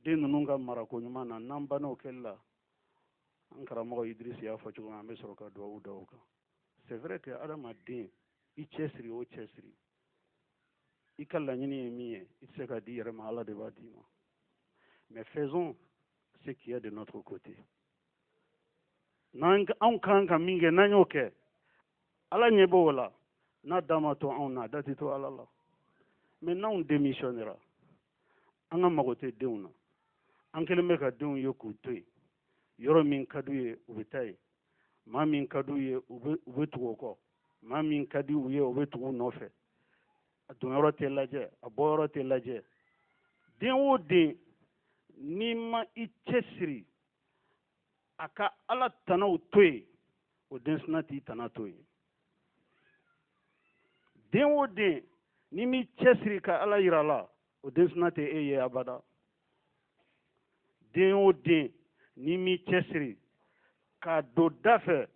den ninnu ka marako ɲuman na n'an banna o kɛli la an karamɔgɔ Idrisi y'a fɔ cogo min an bɛ sɔrɔ ka duwawu da o kan c'est vrai que adamaden i cɛsiri o cɛsiri i ka laɲini ye min ye i tɛ se ka di yɛrɛ ma Ala de b'a d'i ma mais faisons ce qui est de notre côté n'an kan ka min kɛ n'an y'o kɛ Ala ɲɛ b'o la n'a da ma to anw na da tɛ to Ala la mais n'anw démissionnera an ka mago tɛ denw na an kɛlen bɛ ka denw ye k'u to yen yɔrɔ min ka d'u ye u bɛ taa yen maa min ka d'u ye u bɛ tugu o kɔ maa min ka di u ye u bɛ tugu u nɔfɛ a donyɔrɔ tɛ lajɛ a bɔyɔrɔ tɛ lajɛ den o den n'i ma i cɛsiri a ka Ala tanaw to yen o den sina t'i tana to yen den o den n'i m'i cɛsiri ka Ala yira la o den sina tɛ e ye abada den o den n'i m'i cɛsiri ka don da fɛ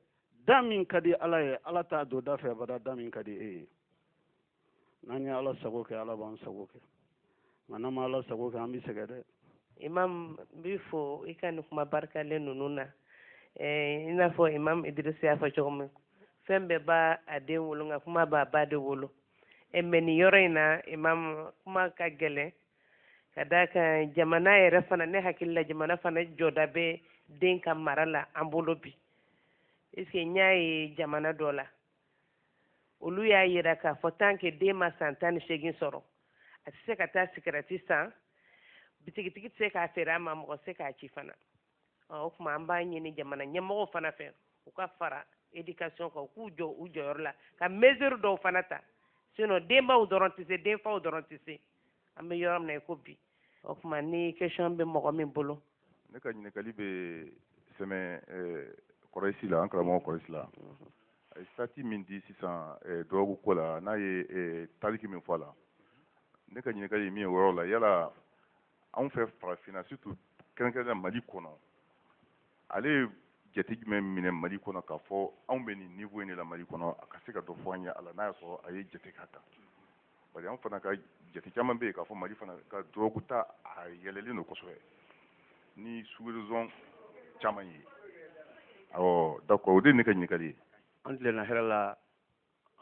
da min ka di Ala ye Ala t'a don da fɛ abada da min ka di e ye n'an ye Ala sago kɛ Ala b'an sago kɛ nka n'an ma Ala sago kɛ an bɛ sɛgɛn dɛ. Imam n b'i fo i ka nin kuma barikalen ninnu na i n'a fɔ Imam Idrisi y'a fɔ cogo min fɛn bɛɛ b'a a den wolo nka kuma b'a ba de wolo mais nin yɔrɔ in na Imam kuma ka gɛlɛn ka d'a kan jamana yɛrɛ fana ne hakili la jamana fana jɔda bɛ den ka mara la an bolo bi est-ce que n y'a ye jamana dɔ la olu y'a yira k'a fɔ tant que den ma san 18 sɔrɔ a tɛ se ka taa sigarɛti san bitigitigi tɛ se k'a feere a ma mɔgɔ tɛ se k'a ci fana o tuma an b'a ɲini jamana ɲɛmɔgɔw fana fɛ u ka fara éducation kan u k'u jɔ u jɔyɔrɔ la ka mesure dɔw fana ta sinon denbaw dɔrɔn tɛ se denfaw dɔrɔn tɛ se an bɛ yɔrɔ min na i ko bi o tuma ni question bɛ mɔgɔ min bolo. ne ka ɲininkali bɛ sɛmɛ kɔrɔsi la an karamɔgɔ kɔrɔsi la a ye sati min di sisan dɔgɔku ko la n'a ye taliki min fɔ a la ne ka ɲininkali ye min ye o yɔrɔ la yala anw fɛ farafinna surtout kɛrɛnkɛrɛnnenya Mali kɔnɔ ale ye jate jumɛn minɛ Mali kɔnɔ k'a fɔ anw bɛ nin niveau in de la Mali kɔnɔ a ka se ka dɔ fɔ an ye a la n'a y'a sɔrɔ a ye jate k'a ta bari an fana ka jate caman bɛ yen k'a fɔ Mali fana ka dɔgɔku ta a yɛlɛlen don kosɛbɛ ni sous-région caman ye awɔ d'accord o de ye ne ka ɲininkali ye. an tilenna hɛrɛ la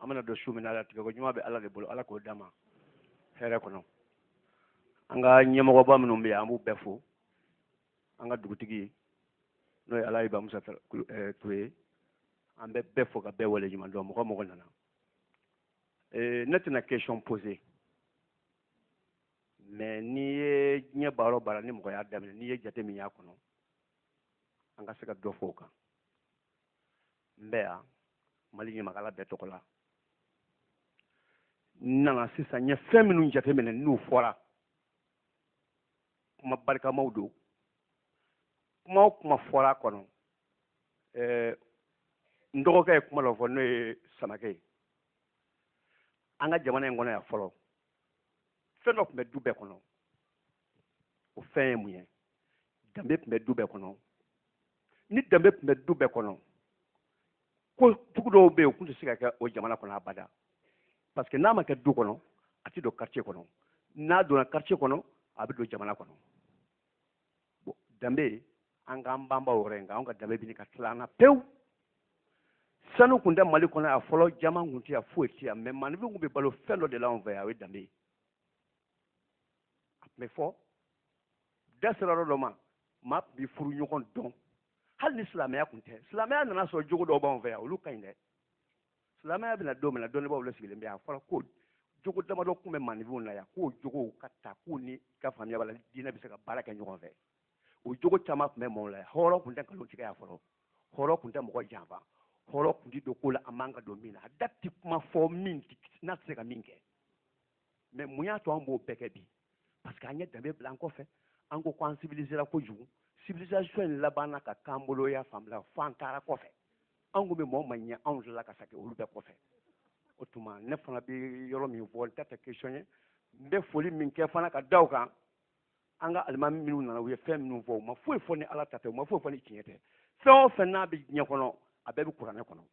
an bɛna don su min na tigɛ ko ɲuman bɛ Ala de bolo Ala k'o d'a ma hɛrɛ kɔnɔ an ka ɲɛmɔgɔba minnu bɛ yan an b'u bɛɛ fo an ka dugutigi n'o ye Alaji Bamusa Ture an bɛ bɛɛ fo ka bɛɛ wale ɲuman dɔn mɔgɔ mɔgɔ nana ne tɛna question poser mais n'i ye diɲɛ baara o baara ni mɔgɔ y'a daminɛ n'i ye jate min y'a kɔnɔ an ka se ka dɔ fɔ o kan n bɛ yan Mali ɲamakala bɛɛ tɔgɔ la n nana sisan n ye fɛn minnu jateminɛ n'u fɔra kuma barikamaw don kuma o kuma fɔra a kɔnɔ n dɔgɔkɛ ye kuma dɔ fɔ n'o ye Samakɛ ye an ka jamana in kɔnɔ yan fɔlɔ fɛn dɔ tun bɛ du bɛɛ kɔnɔ o fɛn ye mun ye danbe tun bɛ du bɛɛ kɔnɔ ni danbe tun bɛ du bɛɛ kɔnɔ ko jugu dɔw bɛ yen u tun tɛ se ka kɛ o jamana kɔnɔ abada parce que n'a ma kɛ du kɔnɔ a tɛ don quartier kɔnɔ n'a donna quartier kɔnɔ a bɛ don jamana kɔnɔ bon danbe an k'an banba o yɔrɔ in kan anw ka danbe bɛ ɲini ka tila an na pewu sanu tun tɛ Mali kɔnɔ yan fɔlɔ jama tun tɛ yan foyi tɛ yan mais maanifinw tun bɛ balo fɛn dɔ de la anw fɛ yan o ye danbe ye a tun bɛ fɔ da sera yɔrɔ dɔ ma maa tun bɛ furu ɲɔgɔn dɔn hali ni silamɛya tun tɛ silamɛya nana sɔrɔ jogo dɔw b'anw fɛ yan olu ka ɲi dɛ silamɛya bɛna don min na dɔnnibaaw la sigilen bɛ yan a fɔra ko jogo damadɔ tun bɛ maanifinw na yan k'o jogow ka ta k'u ni ka faamuya b'a la diinɛ bɛ se ka baara kɛ ɲɔgɔn fɛ o jogo caman tun bɛ maaw la yan hɔrɔn tun tɛ nkalon tigɛ yan fɔlɔ hɔrɔn tun tɛ mɔgɔ janfa hɔrɔn tun tɛ don ko la a man ka don min na a da tɛ kuma fɔ min n'a tɛ se ka min kɛ mais mun y'a to an b'o bɛɛ kɛ bi parce que an ye danbe bila an kɔfɛ an ko k'an civilisera kojugu civilisation in labanna ka k'an bolo y'a faamula fo an taara kɔfɛ an ko bɛ mɔgɔ ma ɲɛ anw tilala ka sakɛ olu bɛɛ kɔfɛ o tuma ne fana bɛ yɔrɔ min fɔ n ta tɛ question ye n bɛ foli min kɛ fana ka da o kan an ka alimami minnu nana u ye fɛn minnu fɔ u ma foyi fɔ ni Ala ta tɛ u ma foyi fɔ ni tiɲɛ tɛ fɛn o fɛn n'a bɛ diɲɛ kɔnɔ a bɛɛ bɛ kuranɛ kɔnɔ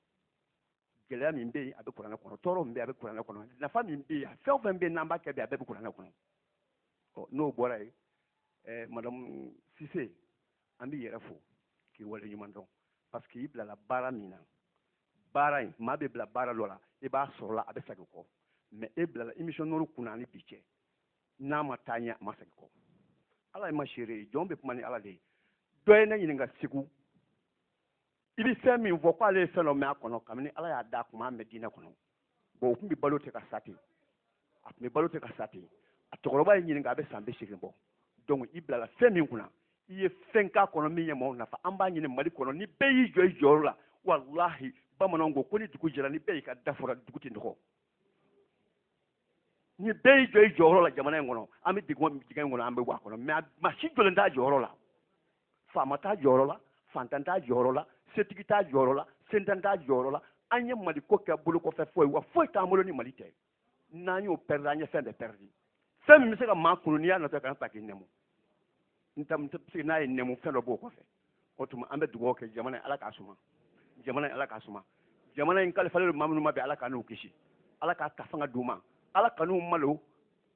gɛlɛya min bɛ yen a bɛ kuranɛ kɔnɔ tɔɔrɔ min bɛ yen a bɛ kuranɛ kɔnɔ nafa min bɛ yen fɛn o fɛn bɛ yen n'an b'a kɛ bi a bɛɛ bɛ kuranɛ kɔnɔ n'o bɔra yen madame Cissé an b'i yɛrɛ fo k'i wale ɲuman dɔn parce que i bilala baara min na baara in maa bɛ bila baara dɔ la i b'a sɔrɔla a bɛ segin kɔ mais e bilala émissionneur kunna ni bi cɛ n'a ma taa ɲɛ a ma segin kɔ ala ye ma seere ye jɔn bɛ kuma ni ala de ye dɔ ye ne ɲininka segu i bɛ fɛn min fɔ k'ale ye fɛn dɔ mɛn a kɔnɔ kabini ala y'a da kuma mɛn diinɛ kɔnɔ bon o tun bɛ balo tɛ ka sa ten a tun bɛ balo tɛ ka sa ten a cɛkɔrɔba ye ɲininka a bɛ san 80 bɔ donc i bilala fɛn min kunna i ye fɛn k'a kɔnɔ min ye maaw nafa an b'a ɲini mali kɔnɔ ni bɛɛ y'i jɔ i jɔyɔrɔ la walahi bamananw ko ni dugu jɛra ni bɛɛ y'i ka da fɔra dugu tɛ nɔgɔ ni bɛɛ y'i jɔ i jɔyɔrɔ la jamana in kɔnɔ an bɛ dingɛ in kɔnɔ an bɛ bɔ a kɔnɔ mais maa si jɔlen t'a jɔyɔrɔ la faama t'a jɔyɔrɔ la fantan t'a jɔyɔrɔ la setigi t'a jɔyɔrɔ la sentan t'a jɔyɔrɔ la an ye mali ko kɛ bolo kɔfɛ foyi wa foyi t'an bolo ni mali tɛ n'an y'o perdre an ye fɛn bɛɛ perdre fɛn min bɛ se ka maa kunu n'i y'a nɔfɛ kana ta k'i nɛmu n'a ye nɛmu fɛn dɔ b'o kɔfɛ o tuma an bɛ dugawu kɛ jamana in ala k'a suma jamana in ala k'a suma jamana in kalifalen don maa minnu ma bɛn ala ka n'u kisi ala k'a ta fanga d'u ma ala ka n'u malo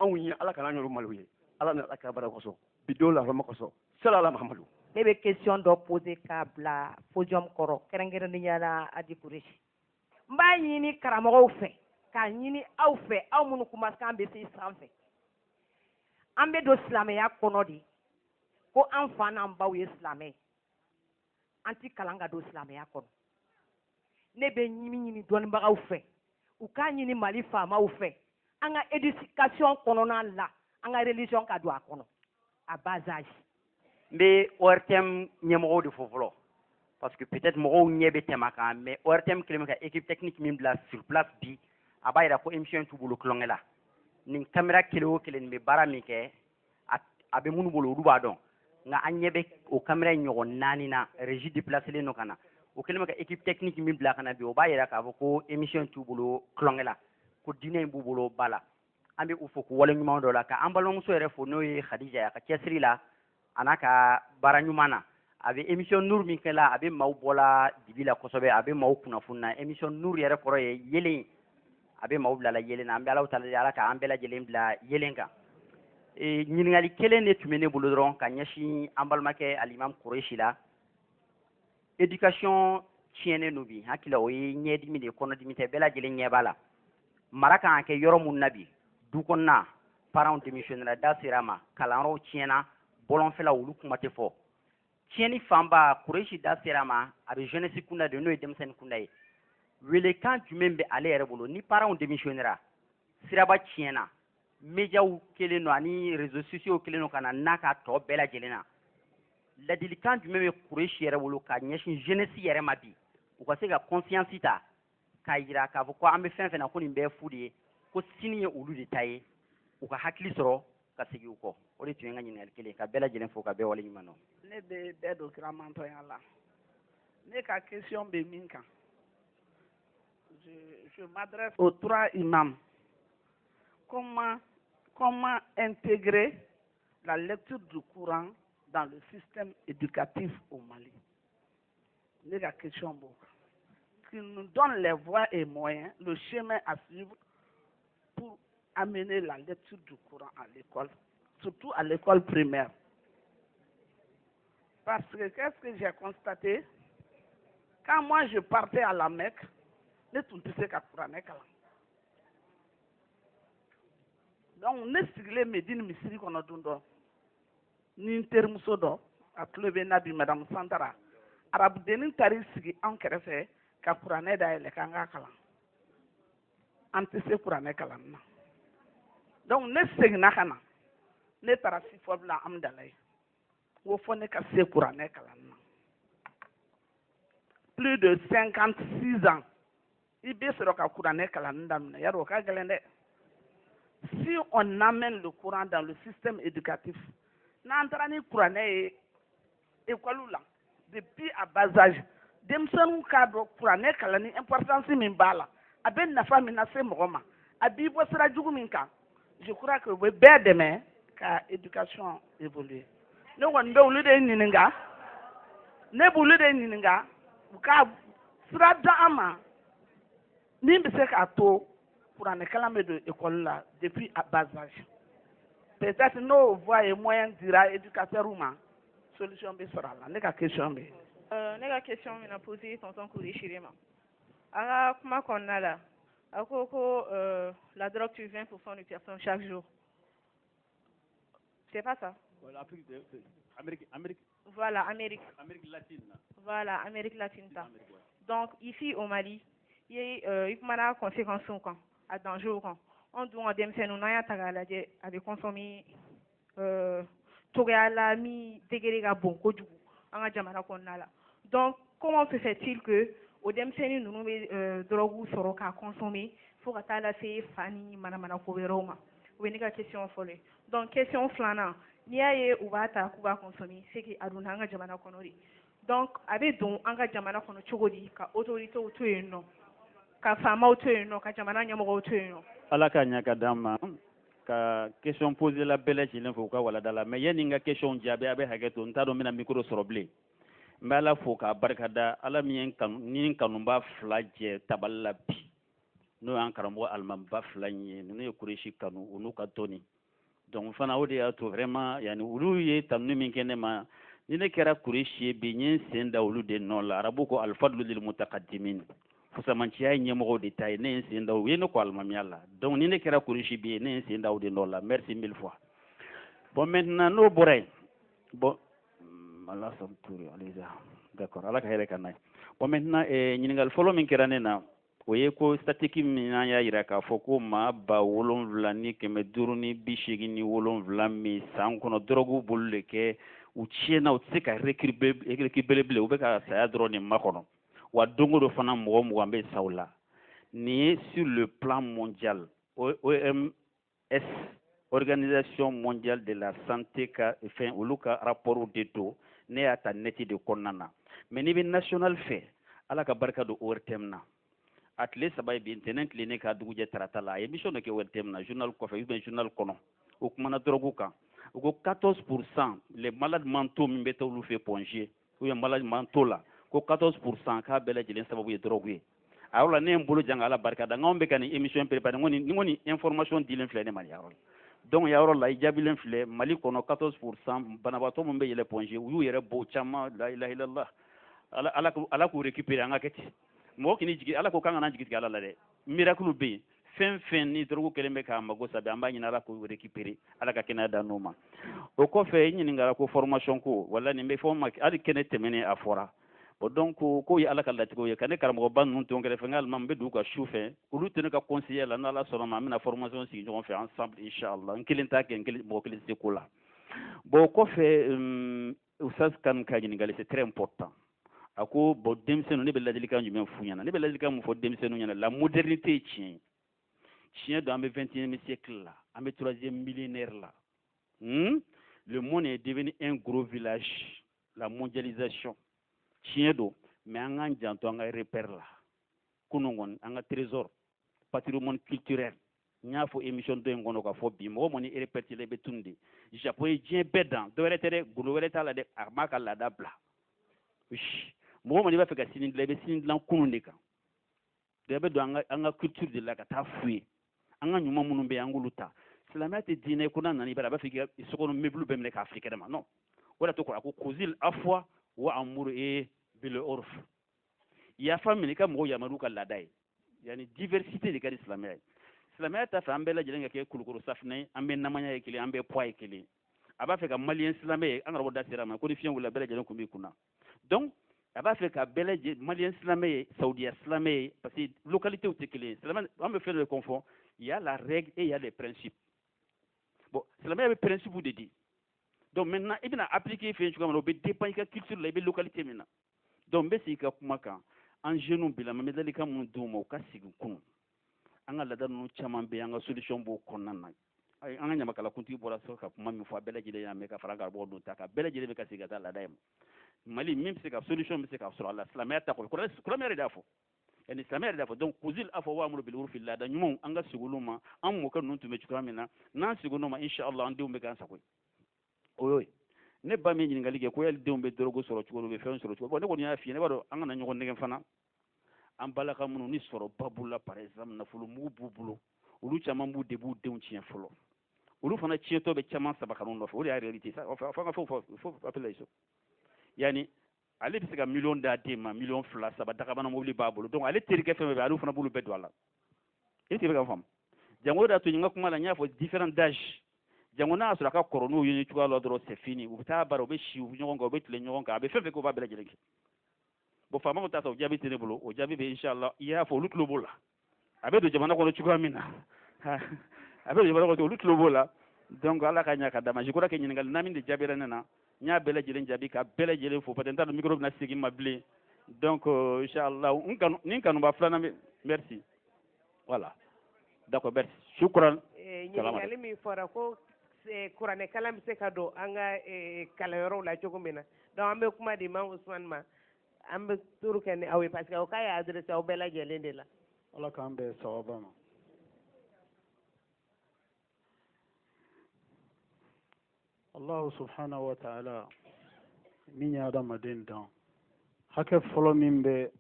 anw ye ala kana ɲɔgɔn malo ye ala ni ala k'a bara kɔsɔn bidenw lahɔrɔma kɔsɔn salala mahamadu ne bɛ question dɔ poser k'a bila podium kɔrɔ kɛrɛnkɛrɛnnenya la Adi Kureshi n b'a ɲini karamɔgɔw fɛ k'a ɲini aw fɛ aw minnu kumakan bɛ se sanfɛ an bɛ don silamɛya kɔnɔ de ko an fa n'an baw ye silamɛ an ti kalan ka don silamɛya kɔnɔ ne bɛ ɲini dɔnnibagaw fɛ u k'a ɲini mali faamaw fɛ an ka éducation kɔnɔna la an ka religion ka don a kɔnɔ à bas âge. n bɛ ORTM ɲɛmɔgɔw de fɔ fɔlɔ parce que peut-être mɔgɔw ɲɛ bɛ tɛmɛ a kan mais ORTM kɛlen bɛ ka équipe technique min bila sur place bi a b'a jira ko émission t'u bolo tulonkɛ la nin caméra kelen o kelen nin bɛ baara min kɛ a bɛ minnu bolo olu b'a dɔn nka an ɲɛ bɛ o caméra ɲɔgɔn 4 na régie déplacé don ka na o kɛlen bɛ ka équipe technique min bila ka na bi o b'a jira k'a fɔ ko émission t'u bolo tulonkɛ la ko diinɛ in b'u bolo ba la an bɛ u fo k'u wale ɲuman dɔ la ka an balimamuso yɛrɛ fo n'o ye Khadija ye a ka cɛsiri la a n'a ka baara ɲuman na a bɛ émission Nour min kɛla a bɛ maaw bɔla dibi la kosɛbɛ a bɛ maaw kunnafoni na émission Nour yɛrɛ kɔrɔ ye yelen a bɛ maaw bilala yelen na an bɛ Alahu tala deli ala k'an bɛɛ lajɛlen bila yelen kan ɲininkali kelen de tun bɛ ne bolo dɔrɔn ka ɲɛsin an balimakɛ Alimam Kureshi la éducation tiɲɛnen don bi hakili o ye ɲɛdimi de ye kɔnɔdimi tɛ bɛɛ lajɛlen ɲɛ b'a la mara kan ka kɛ yɔrɔ mun na bi du kɔnɔna parents démissionnera da sera a ma kalanyɔrɔw tiɲɛna bɔlɔnfɛla olu kuma tɛ fɔ tiɲɛni fanba Kureshi da sera a ma a bɛ jeunesse kunda de n'o ye denmisɛnnin kunda ye welekan jumɛn bɛ ale yɛrɛ bolo ni parents démissionnera siraba tiɲɛna médiaw kelen don ani réseaux sociaux kelen don ka na n'a ka tɔ bɛɛ lajɛlen na ladilikan jumɛn bɛ Kureshi yɛrɛ bolo ka ɲɛsin jeunesse yɛrɛ ma bi u ka se ka conscience ta k'a jira k'a fɔ ko an bɛ fɛn fɛn na ko nin bɛɛ fu de ye ko sini ye olu de ta ye u ka hakili sɔrɔ ka segin u kɔ o de tun ye n ka ɲininkali kelen ka bɛɛ lajɛlen fo ka bɛɛ wale ɲuman dɔn. ne bɛ bɛɛ don kiramantɔnya la ne ka question bɛ min kan je m'adresse aux 3 imams comment intégrer la lecture du Coran dans le système éducatif au Mali. Ne la question qui nous donne les voies et moyens, le chemin à suivre pour amener la lecture du Coran à l'école, surtout à l'école primaire. Parce que qu'est-ce que j'ai constaté? Quand moi je partais à la Mecque, ne tout ne qu'à Coran. Donc, ne sigle Medine misiri kono dundo ni termuso do a tulebe nabi madame Santara arabu denin tari sigi an kɛrɛfɛ ka kuranɛ da yɛlɛ kan ka kalan an tɛ se kuranɛ kalan na donc ne seginna ka na ne taara sifɔ bila amdala ye ko fɔ ne ka se kuranɛ kalan na plus de 56 ans i bɛ sɔrɔ ka kuranɛ kalan daminɛ yarɔ o ka gɛlɛn dɛ. Si on amène le Coran dans le système éducatif, n'entrani Coranais école là depuis à bas âge, demsanu cadre Coranais kalani importance min bala, aben nafa mina se mɔgɔma, abi bo sira jugu min kan. Je crois que we bɛɛ dɛmɛ ka éducation évoluer. Ne kɔni bɛ olu de ɲininka, ne b'olu de ɲininka, u ka sira d'an ma, min bɛ se k'a to Coranais kalan bɛ don école la depuis à bas âge. Peut-être nos voies et moyens dira éducateurs ou ma solution bɛ sɔrɔ a la. Ne ka question bɛ. Ne question mina posé tonton Kourishirima. Ara kuma konna la. Ako la drogue tue 20% des personnes chaque jour. C'est pas ça? Voilà, Amérique. Voilà, Amérique latine. Voilà, Amérique latine. Donc, ici au Mali, il y a des conséquences à danger. On doit nous consommer donc, comment se fait-il que au demseni nous drogue soro ka consommer faut que la fait fani mana ko beroma ou une question folle. Donc question flana ni aye ou va ta kuba consommer c'est que aduna nga jamana konori. Donc avec don anga jamana kono chogodi ka autorité o to eno ka fama o to eno ka jamana nyamo o to eno ala ka nyaka dama ka question poser la belle chilen fo ka wala dala mais yani nga question jabe abe hageto ntado mina micro soroble mbala fo ka barkada ala min kan ni kanumba flaje taballa bi no an karambo alman ba flanye no e kureshi kanu unu ka toni donc fana o de ya to vraiment yani ulu ye tamnu min kene ma ni ne kera kureshi be nyen senda ulu de non la arabu ko al fadlu lil mutaqaddimin fusamanci ay nyemo de tay ne senda ulu ne ko almam yalla donc ni ne kera kureshi be ne senda ulu de non la merci mille fois bon maintenant no boray bon Allah samturi aliza d'accord ala ka hele kanay bon maintenant ñiningal folo min kiranena o ye ko statiki min ya yira ka fo ko ma ba wolonvla ni keme duru ni bishigi ni wolonvla mi san kono drogu bulle ke u tiena u se ka récupérer u be ka saya dro ni makono wa dongo do fana mo mo ambe sawla ni sur le plan mondial OMS Organisation mondiale de la santé ka fin uluka rapport de to ne ya ta neti de konnana mais ni bi national fait ala ka barka do ORTM na at least sabay bi intenen clinique ka duguje tarata la émission ke ORTM na journal ko fait journal kono o kuma na drogu kan ko 14% les malades mentaux mi beta lu fait ponger ou les malades mentaux là ko 14% ka bela jilen sababu ye drogue awla ne mbulu janga ala barka da ngombe kan émission préparé ngoni information dilen flene mali yarol donc yaro la ijabilen file mali kono 14% banabato mo be yele ponger yu yere bo chama la ilaha illallah ala ko récupérer anga keti mo kini jigi ala ko kanga na jigi ala la de miracle be fen ni drogu kelembe ka mago sabe amba nyina ala ko récupérer ala ka kena da noma o ko fe nyini ngara ko formation ko wala ni be forma ali kene temene afora o donc ko ya ala kala tiko ya kane karamo ban nun to ngere fengal mambe du ka choufe ulu tene ka conseiller la na la sona ma mina formation si on fait ensemble inchallah nkilinta ke ngil mo kiliste kula bo ko fe usas kan ka nyini ngale c'est très important ako bo demsenu ne be ladili kan jumen funyana ne be ladili kan mo fo demsenu nyana la modernité chien dans le 21e siècle là en 3e millénaire là le monde est devenu un gros village la mondialisation chien do mais an janto an repère là kunongon an trésor patrimoine culturel nya fo émission do ngono ka fo bi mo moni répéter le betundi japon jien bedan do retere gulo reta la de armaka la dabla mo moni ba fe ka sinin le be sinin lan kunundi kan de be do an culture de la ka ta fui an nyuma munun be anguluta islamate dine kuna nani bara ba fe ki sokono meblu be mne ka afrique dama non wala to ko kozil afwa wa amuru bil urf ya famille ka mo ya maruka ladai yani diversité de kadi islamiyya ta fa ambela jelenga ke kulukuru safne ambe namanya ekili ambe poa ekili aba fe ka malien islamiyya an rabo dasira ma ko di fion wala bela jelen ko mi kuna donc aba fe ka bela malien islamiyya saudi islamiyya parce que localité ou tekili islamiyya on me fait le confond il y a la règle et il y a les principes bon islamiyya le principe de dit. Donc maintenant, il a appliqué fait comme on peut dépendre de culture la localité maintenant. Donc besi ka kuma kan en genou bila mais dali ka mun dumo ka sigu kun. An ga ladan no chaman be an ga solution bo konnan na. Ay an ga nyama kala kunti bora so ka kuma mi fo bela jide ya me ka faranga bo do ta ka bela jide be ka siga ta la dayem. Mali même c'est ka solution be c'est ka sur Allah islamiyya ta ko premier dafo. Yani islamiyya dafo donc kuzil afo wa amru bil urfi la da nyum an ga siguluma an mo kan nuntu me chukamina nan siguluma inshallah an diumbe kan sakoy. Oyoy ne ba mi nyingali ke ko yel dembe drogo soro chugo be fen soro chugo bo ne ko nya fi ne bado an na nyugo ndegen fana an balaka munu ni soro babula par exemple na fulu mu bubulo ulu chama mu debu deun chien folo ulu fana chieto be chama sabaka no fo ya réalité ça fa appeler ça yani ale bɛ se ka miliyɔn d'a den ma miliyɔn 2 3 dagabana mobili b'a bolo donc ale terikɛ fɛn fɛn bɛ ale fana b'olu bɛɛ don a la e tɛ bɛ ka faamu jango da to n ka kuma la n y'a fɔ différent d'âge jango n'a y'a sɔrɔ a ka kɔrɔ n'u ye cogoya la dɔrɔn c'est fini u bɛ taa baara u bɛ si ɲɔgɔn kan u bɛ tile ɲɔgɔn kan a bɛ fɛn fɛn kɛ u b'a bɛɛ lajɛlen kɛ bon faamaw t'a sɔrɔ o jaabi tɛ ne bolo o jaabi bɛ inshallah i y'a fɔ olu tulo b'o la a bɛ don jamana kɔnɔ cogoya min na a bɛ don jamana kɔnɔ olu tulo b'o la donc ala ka ɲa ka d'a ma je crois que ɲininkali na min de jaabira ne na n y'a bɛɛ lajɛlen jaabi ka bɛɛ lajɛlen fo peut-être n t'a dɔn micro bɛna segin ma bilen donc inshallah ni kanuba filanan bɛ merci voilà d'accord merci shukran ɲininkali min fɔra ko kuranɛ kalan bɛ se ka don an ka kalanyɔrɔw la cogo min na donc an bɛ kuma di Imam Usman ma an bɛ turu kɛ ni aw ye parce que aw k'a ye adresse aw bɛɛ lajɛlen de la ala k'an bɛɛ sawaba ma Allah subhanahu wa ta'ala min ye adamaden dan hakɛ fɔlɔ min bɛ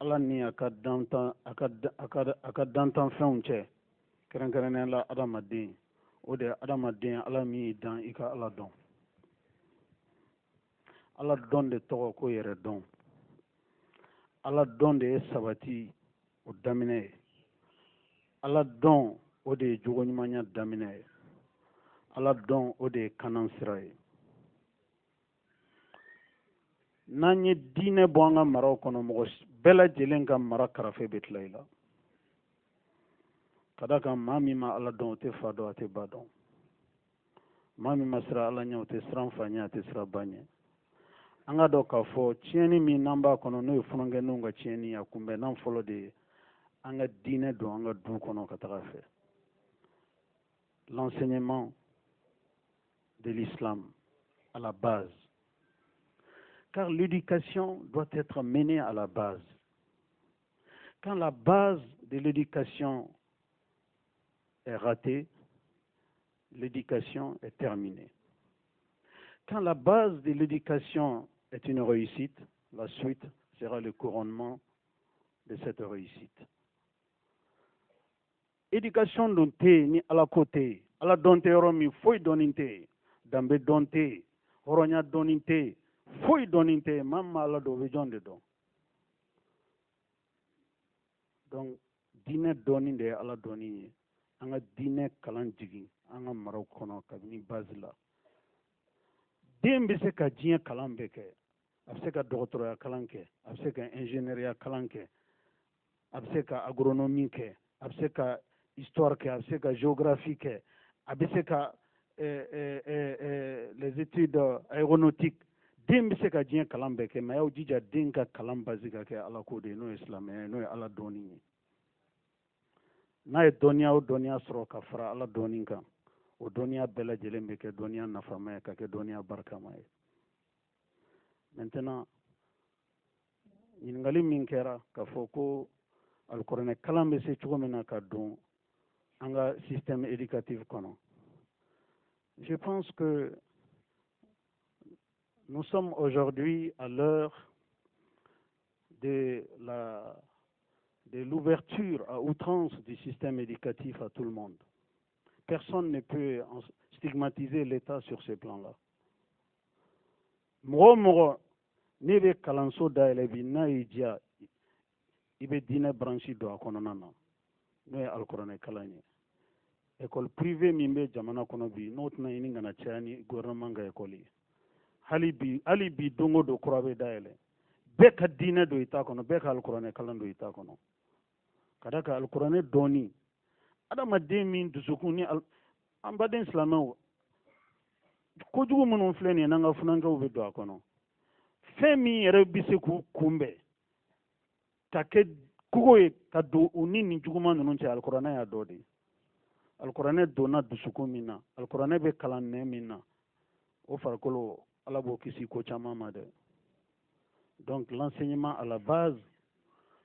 ala ni a ka dantanfɛnw cɛ kɛrɛnkɛrɛnnenya la adamaden o de ye adamaden ala min y'i dan i ka ala dɔn ala dɔn de tɔgɔ ko yɛrɛ dɔn ala dɔn de ye sabati o daminɛ ye ala dɔn o de ye jogoɲumanya daminɛ ye ala dɔn o de ye kanan sira ye n'an ye diinɛ bɔ an ka maraw kɔnɔ mɔgɔ bɛɛ lajɛlen ka mara karafe bɛ tila i la ka da kan maa min ma ala dɔn o tɛ fa dɔn a tɛ ba dɔn maa min ma sira ala ɲɛ o tɛ siran fa ɲɛ a tɛ sira ba ɲɛ an ka dɔn k'a fɔ tiɲɛni min n'an b'a kɔnɔ n'o ye funankɛninw ka tiɲɛni a kunbɛn n'an fɔlɔ de ye an ka diinɛ don an ka du kɔnɔ ka taga fɛ l'enseignement de l'islam à la base. Car l'éducation doit être menée à la base. Quand la base de l'éducation est ratée, l'éducation est terminée. Quand la base de l'éducation est une réussite, la suite sera le couronnement de cette réussite. Éducation donte ni ala côté, ala donte romi foi doninte. Dambe donte horonya doninte foi doninte mamma ala do be jonde don donc dine doninde ala doni anga dine kalan jigi anga maraw kono kabini bazila dembe se ka jinya kalan beke abse ka doctorat kalan ke abse ka ingénieria kalan ke abse ka agronomie ke abse ka histoire ke abse ka géographie ke abse ka les études aéronautiques den bɛ se ka diɲɛ kalan bɛɛ kɛ mais y'aw jija den ka kalan basi ka kɛ ala ko de ye n'o ye silamɛya ye n'o ye ala dɔɔni ye n'a ye dɔnniya o dɔnniya sɔrɔ ka fara ala dɔɔni kan o dɔnniya bɛɛ lajɛlen bɛ kɛ dɔnniya nafama ye ka kɛ dɔnniya barikama ye maintenant ɲininkali min kɛra k'a fɔ ko alikuranɛ kalan bɛ se cogo min na ka don an ka système éducatif kɔnɔ. Je pense que nous sommes aujourd'hui à l'heure de l'ouverture à outrance du système éducatif à tout le monde. Personne ne peut stigmatiser l'État sur ce plan-là. Moro ne be kalanso dayɛlɛ bi n'a y'i diya i bɛ diinɛ branche don a kɔnɔna na n'o ye alikuranɛ kalan ye. École privée min bɛ jamana kɔnɔ bi n'o tɛna ɲini ka na caya ni gouvernement ka école ye hali bi don o don kura bɛ dayɛlɛ bɛɛ ka diinɛ don i t'a kɔnɔ bɛɛ ka alikuranɛ kalan don i t'a kɔnɔ ka da kan alikuranɛ dɔɔni adamaden min dusukun ni an baden silamɛw kojugu minnu filɛ nin ye n'an ka funankɛw bɛ don a kɔnɔ fɛn min yɛrɛ bɛ se k'u kunbɛn ka kɛ kogo ye ka don u ni nin juguman ninnu cɛ alikuranɛ y'a dɔ de ye. Alikuranɛ donna dusukun min na alikuranɛ bɛ kalan nɛ min na o farikolo ala b'o kisi ko caman ma dɛ. Donc l'enseignement à la base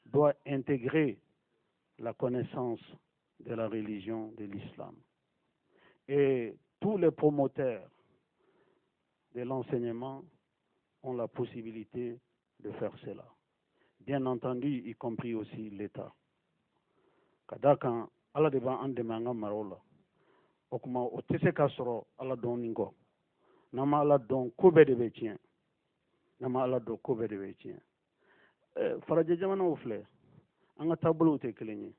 doit intégrer la connaissance de la religion de l'islam et tous les promoteurs de l'enseignement ont la possibilité de faire cela, bien entendu y compris aussi l'État. Kadakan ala de b'an dɛmɛ an ka maraw la o kuma o tɛ se ka sɔrɔ ala dɔnni kɔ n'an ma ala dɔn ko bɛɛ de bɛ tiɲɛ nama ala do ko bɛɛ de bɛ tiɲɛ farajɛ jamanaw filɛ an ka taabolow tɛ kelen ye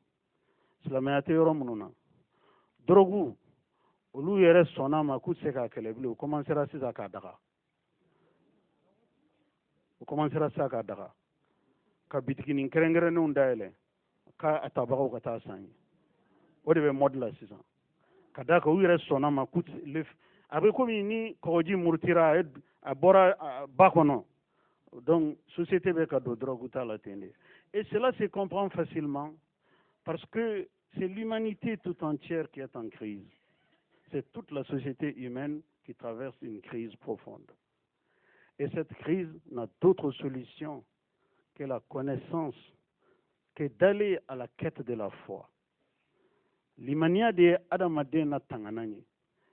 silamɛya tɛ yɔrɔ minnu na dɔrɔgu olu yɛrɛ sɔnna ma k'u tɛ se k'a kɛlɛ bilen u commencera sisan k'a daga ka bitiginin kɛrɛnkɛrɛnnenw dayɛlɛ k'a tabagaw ka taa san ye o de bɛ mɔdi la sisan ka da kan u yɛrɛ sɔnna ma k'u a bɛ komi ni kɔgɔji murutira a bɔra ba kɔnɔ donc société bɛ ka don drogue ta la ten de et cela se comprend facilement parce que c'est l'humanité tout entière qui est en crise. C'est toute la société humaine qui traverse une crise profonde. Et cette crise n'a d'autre solution que la connaissance, que d'aller à la quête de la foi. L'imania de Adamadena Tanganani,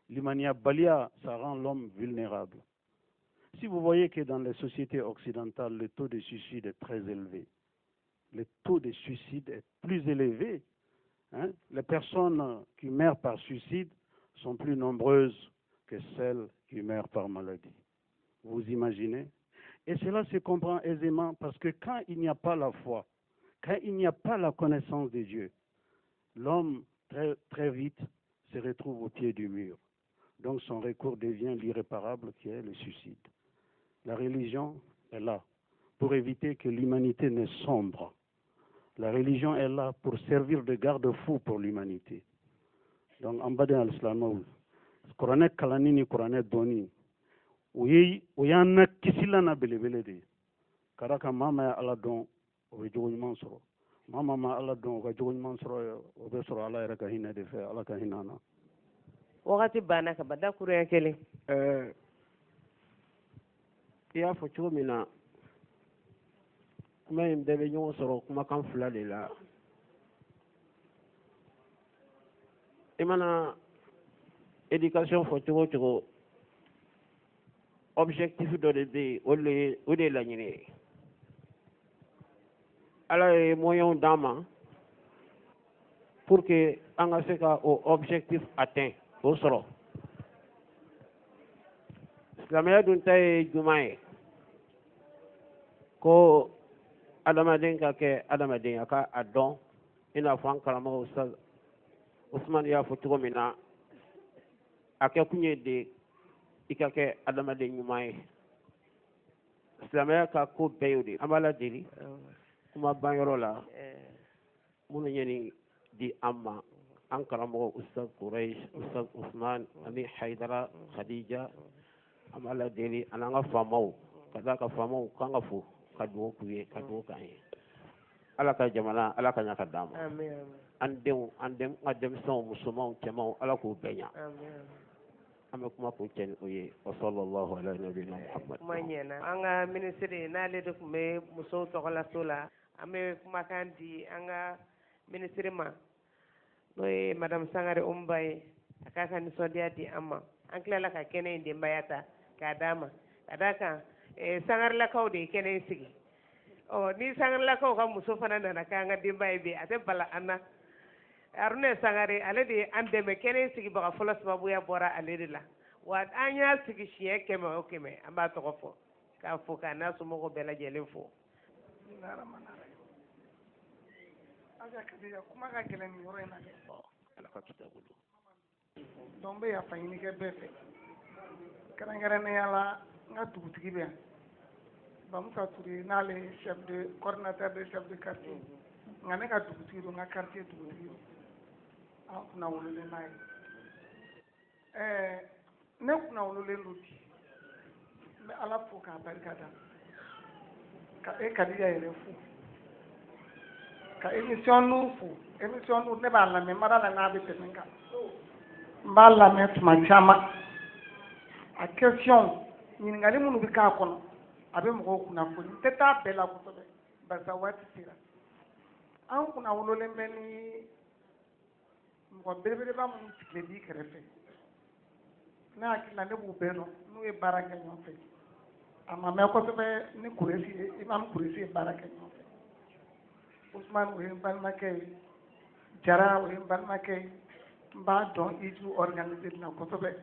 l'imania Balia, ça rend l'homme vulnérable. Si vous voyez que dans les sociétés occidentales, le taux de suicide est très élevé, le taux de suicide est plus élevé, hein? Les personnes qui meurent par suicide sont plus nombreuses que celles qui meurent par maladie. Vous imaginez? Et cela se comprend aisément parce que quand il n'y a pas la foi, quand il n'y a pas la connaissance de Dieu, l'homme très, très vite se retrouve au pied du mur. Donc son recours devient l'irréparable qui est le suicide. La religion est là pour éviter que l'humanité ne sombre. La religion est là pour servir de garde-fou pour l'humanité. Donc, en bas de l'islam, Qur'an kalani ni Qur'an doni, uyana kisila na belebele de. Karaka mama ya ala don o jogo nyman soro. Mama ma ala don o jogo nyman soro o be soro ala yɛrɛ ka hinɛ de fɛ ala ka hinɛ na. Wagati banna ka bada kuruya kelen. I y'a fɔ cogo min na kuma in bɛɛ bɛ ɲɔgɔn sɔrɔ kumakan fila de la. I mana éducation fɔ cogo o cogo objectif dɔ de bɛ yen o de ye laɲini ye. Ala ye moyens d'an ma pour que an ka se ka o objectif atteint o sɔrɔ. Silamɛya dun ta ye jumɛn ye? Ko adamaden ka kɛ adamaden a ka a dɔn i n'a fɔ an karamɔgɔ Ustaz Usman y'a fɔ cogo min na a kɛ kun ye de i ka kɛ adamaden ɲuman ye. Silamɛya ka ko bɛɛ y'o de an b'a ladeli kuma banyɔrɔ la minnu ye nin di an ma an karamɔgɔ Ustaz Kureish Ustaz Usman ani Haidara Khadija an b'a ladeli ani an ka faamaw ka da ka faamaw kan ka fo ka dugawu k'u ye ka dugawu k'an ye. Ala ka jamana ala ka ɲa ka d'an ma. An denw an ka denmisɛnw musomanw cɛmanw ala k'u bɛɛ ɲa. An bɛ kuma kun cɛ ni o ye wa sallallahu ala nabiyina Muhammad. Kuma ɲɛna an ka minisiri n'ale de tun bɛ musow tɔgɔla so la an bɛ kumakan di an ka minisiri ma n'o ye madame Sangare Umba ye a k'a ka nisɔndiya di an ma. An tilala ka kɛnɛ in denbaya ta k'a d'a ma ka d'a kan Sangarelakaw de ye kɛnɛ in sigi. Ni Sangarelakaw ka muso fana nana k'an ka denbaya bi a tɛ bala an na. Aruna Sangare ale de ye an dɛmɛ kɛnɛ in sigibaga fɔlɔ sababuya bɔra ale de la wa an y'a sigi siɲɛ 100 o 100 an b'a tɔgɔ fɔ k'a fɔ k'a n'a somɔgɔw bɛɛ lajɛlen fo. Kuma ka gɛlɛn nin yɔrɔ in na dɛ. Donc n bɛ yafa ɲini kɛ bɛɛ fɛ kɛrɛnkɛrɛnnenya la n ka dugutigi bɛ yan Bamusa Ture n'ale chef de coordinateur de chef de quartier nka ne ka dugutigi don n ka quartier dugutigi don an kunna wololen n'a ye ne kunna wololen don bi n bɛ Ala fo k'a barika da ka Kadidia yɛrɛ fo ka émission Nour fo émission Nour ne b'a lamɛn n b'a la n'a bɛ tɛmɛ n kan n b'a lamɛn tuma caman a question ɲininkali minnu bɛ k'a kɔnɔ a bɛ mɔgɔw kunnafoni n tɛ taa bɛɛ la kosɛbɛ barisa waati sera an kunna wololen bɛ ni mɔgɔ belebeleba minnu sigilen b'i kɛrɛfɛ ne hakili la ne b'u bɛɛ dɔn n'u ye baara kɛ ɲɔgɔn fɛ a ma mɛn kosɛbɛ ni Kuresi ye Imam Kuresi ye baara kɛ ɲɔgɔn fɛ Usman o ye n balimakɛ ye Jara o ye n balimakɛ ye n b'a dɔn Iju organiser na kosɛbɛ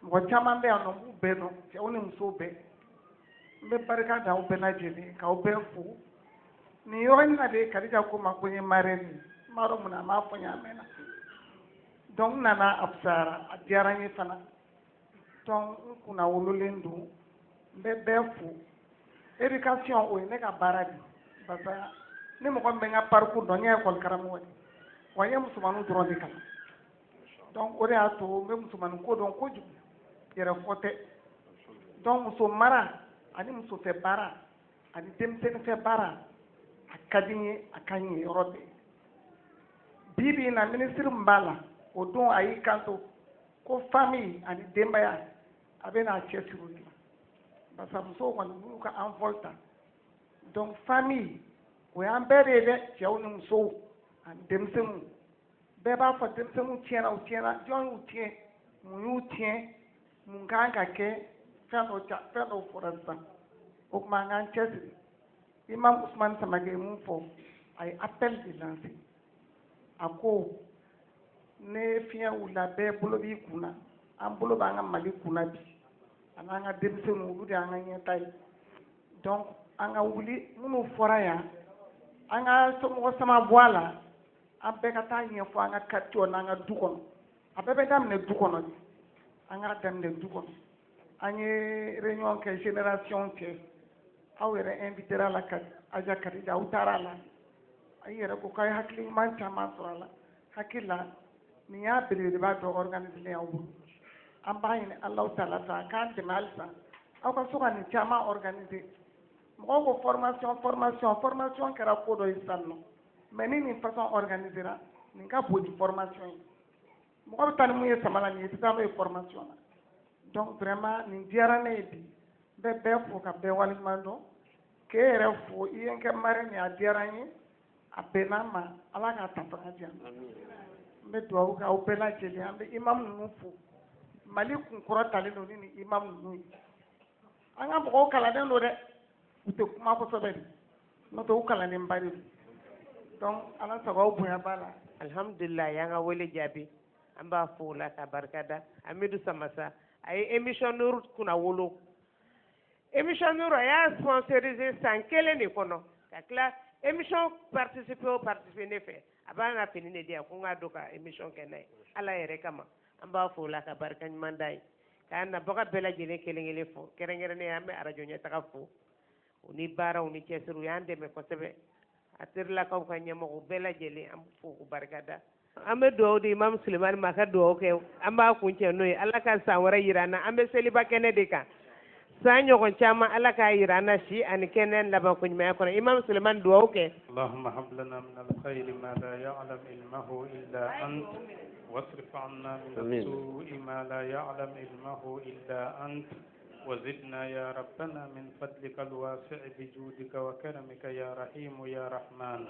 mɔgɔ caman bɛ yan nɔ n b'u bɛɛ dɔn cɛw ni musow bɛɛ n bɛ barika da aw bɛɛ lajɛlen k'aw bɛɛ fo nin yɔrɔ in na de Kadija ko ma ko n ye marraine n m'a dɔn mun na a m'a fɔ n ye a mɛnna donc n nana a fisayara a diyara n ye fana donc n kunna wololen don n bɛ bɛɛ fo éducation o ye ne ka baara de parce que ni mɔgɔ min bɛ n ka parcours dɔn n ye école karamɔgɔ de wa n ye musomaninw dɔrɔn de kalan donc o de y'a to n bɛ musomanin ko dɔn kojugu yɛrɛ fɔ tɛ donc muso mara ani musofɛ baara ani denmisɛnninfɛ baara a ka di n ye a ka ɲi yɔrɔ bɛɛ bi bi in na minisiri min b'a la o don a y'i kanto ko famille ani denbaya a bɛ n'a cɛsiri o de la parce que musow kɔni b'u ka envol ta donc famille o y'an bɛɛ de ye dɛ cɛw ni musow ani denmisɛnninw bɛɛ b'a fɔ denmisɛnninw tiɲɛna u tiɲɛna jɔn y'u tiɲɛ mun y'u tiɲɛ mun kan ka kɛ fɛn dɔw fɔra sisan o tuma an k'an cɛsiri Imam Usman Samake ye mun fɔ a ye appel de lancé a ko ne fiɲɛ wulila bɛɛ bolo b'i kun na an bolo b'an ka Mali kun na bi a n'an ka denmisɛnninw olu de y'an ka ɲɛta ye donc an ka wuli minnu fɔra yan an ka somɔgɔ sama bɔ a la an bɛɛ ka taa ɲɛfɔ an ka quartier n'an ka du kɔnɔ a bɛɛ bɛ daminɛ du kɔnɔ de an k'a daminɛ du kɔnɔ an ye réunion kɛ génération kɛ aw yɛrɛ invitera la ka Aja Kadija aw taara a la a yɛrɛ ko k'a ye hakili ɲuman caman sɔrɔ a la hakili la nin y'a belebeleba dɔ organiser aw bolo an b'a ɲini Alahu Taala fɛ a k'an dɛmɛ halisa aw ka so ka nin caman organiser mɔgɔw ko formation kɛra ko dɔ ye sisan nɔ mais ni nin façon organisera nin ka bon ni formation ye mɔgɔ bɛ taa ni mun ye sama la nin ye tɛ taa n'o ye formation na donc vraiment nin diyara ne ye bi n bɛ bɛɛ fo ka bɛɛ waleɲuman dɔn k'e yɛrɛ fo i ye n kɛ marraine ye a diyara n ye a bɛnna n ma Ala k'a ta fanga di yan n bɛ dugawu kɛ aw bɛɛ lajɛlen an bɛ imam ninnu fo Mali kun kɔrɔtalen don ni nin imam ninnu ye an ka mɔgɔw kalannen don dɛ u tɛ kuma kosɛbɛ de n'o tɛ u kalannenba de don donc Ala sago aw bonya b'a la alhamdulilayi y'an ka wele jaabi an b'a fo o la ka barika da Amidu Samasa a ye émission Nour kunna wolo émission Nour a y'a sponsorisé san kelen de kɔnɔ ka tila émission participer ne fɛ a b'an ka fini de di yan ko n k'a dɔn ka émission kɛ n'a ye Ala yɛrɛ kama an b'a fo o la ka barika ɲuman da ye k'an nabaga bɛɛ lajɛlen kelen kelen fo kɛrɛnkɛrɛnnen an bɛ arajo ɲɛtaga fo u ni baaraw ni cɛsiri u y'an dɛmɛ kosɛbɛ a terilakaw ka ɲɛmɔgɔ bɛɛ lajɛlen an fo k'u barika da an bɛ dugawu di Imam Sulemani ma a ka dugawu kɛ an b'a kuncɛ n'o ye Ala ka san wɛrɛ yira an na an bɛ seliba kɛnɛ de kan san ɲɔgɔn caman Ala k'a yira an na si ani kɛnɛ laban ko ɲumanya kɔnɔ Imam Sulemani dugawu kɛ Allahumma hab lana min al-khayri ma la ya'lam ilmahu illa ant واصرف عنا من السوء ما لا يعلم علمه إلا أنت وزدنا يا ربنا من فضلك الواسع بجودك وكرمك يا رحيم يا رحمن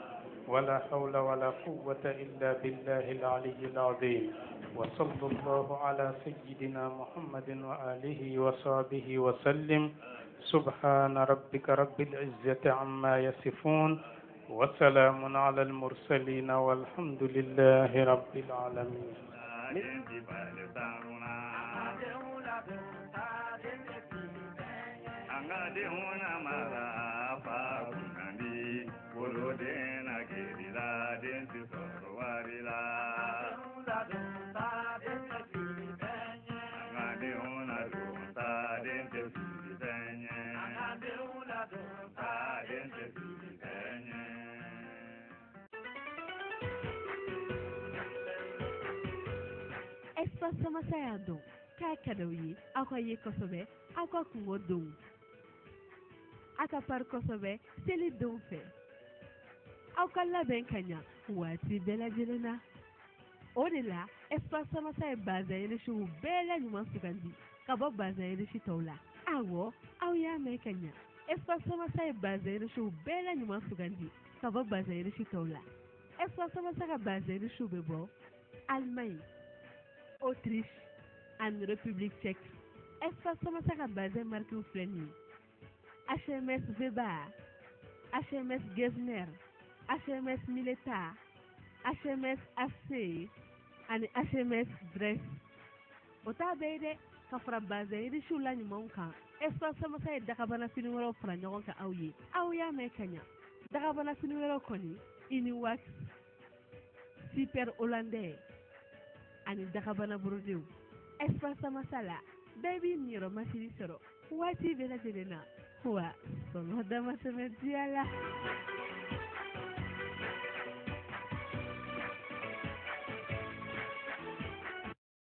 ولا حول ولا قوة إلا بالله العلي العظيم وصلى الله على سيدنا محمد وآله وصحبه وسلم سبحان ربك رب العزة عما يصفون وسلام على المرسلين والحمد لله رب العالمين Espace Samasa y'a dɔn k'a ka d'aw ye aw ka ye kosɛbɛ aw ka kungo donw a ka pari kosɛbɛ seli donw fɛ aw ka labɛn ka ɲa waati bɛɛ lajɛlen na o de la Espace Samasa ye bazin yirisiw bɛɛ la ɲuman sugandi ka bɔ bazin yirisi tɔw la awɔ aw y'a mɛn ka ɲa Espace Samasa ye bazin yirisiw bɛɛ la ɲuman sugandi ka bɔ bazin yirisi tɔw la Espace Samasa ka bazin yirisiw bɛ bɔ Allemagne Autriche and République tchèque. Espace Samasa ka bazin marqué filɛ nin ye HMS Weber, HMS Gesner, HMS Mileta, HMS AC ani HMS Dress. O t'a bɛɛ ye dɛ ka fara bazin yirisiw la ɲumanw kan espace masa ye dagabana fini wɛrɛw fara ɲɔgɔn kan aw ye aw y'a mɛn ka ɲa dagabana fini wɛrɛw kɔni Iniwax super hollandais ani dagabana brodew espace masa la bɛɛ b'i niyɔrɔ masini sɔrɔ waati bɛɛ lajɛlen na wa sɔngɔ dama tɛmɛ diya la.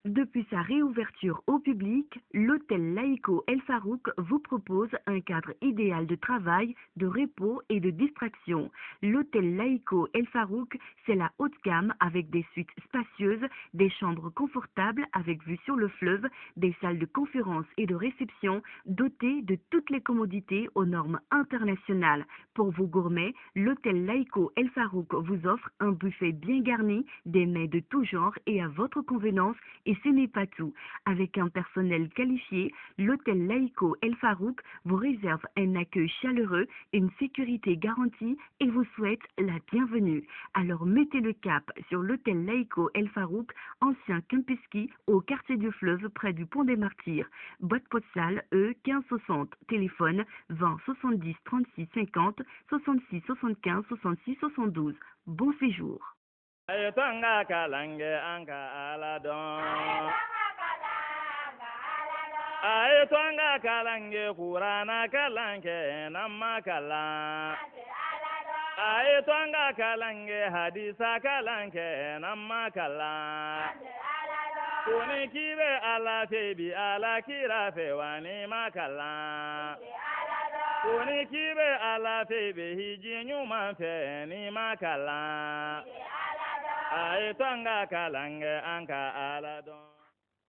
Depuis sa réouverture au public, l'hôtel Laïco El Farouk vous propose un cadre idéal de travail, de repos et de distraction. L'hôtel Laïco El Farouk, c'est la haute gamme avec des suites spacieuses, des chambres confortables avec vue sur le fleuve, des salles de conférence et de réception dotées de toutes les commodités aux normes internationales. Pour vos gourmets, l'hôtel Laïco El Farouk vous offre un buffet bien garni, des mets de tout genre et à votre convenance. Et ce n'est pas tout. Avec un personnel qualifié, l'hôtel Laïco El Farouk vous réserve un accueil chaleureux, une sécurité garantie et vous souhaite la bienvenue. Alors mettez le cap sur l'hôtel Laïco El Farouk, ancien Kempeski, au quartier du Fleuve, près du pont des Martyrs. Boîte postale E1560, téléphone 20 70 36 50 66 75 66 72. Bon séjour. Ayetanga kalange anga aladon. Ayetanga kalange kurana kalange namma kala. Ayetanga kalange hadisa kalange namma kala. Kuni kibe ala febi ala kirafe wani makala. Kuni kibe ala febi hiji nyuma fe ni makala. Ayetanga kalange anka aladon.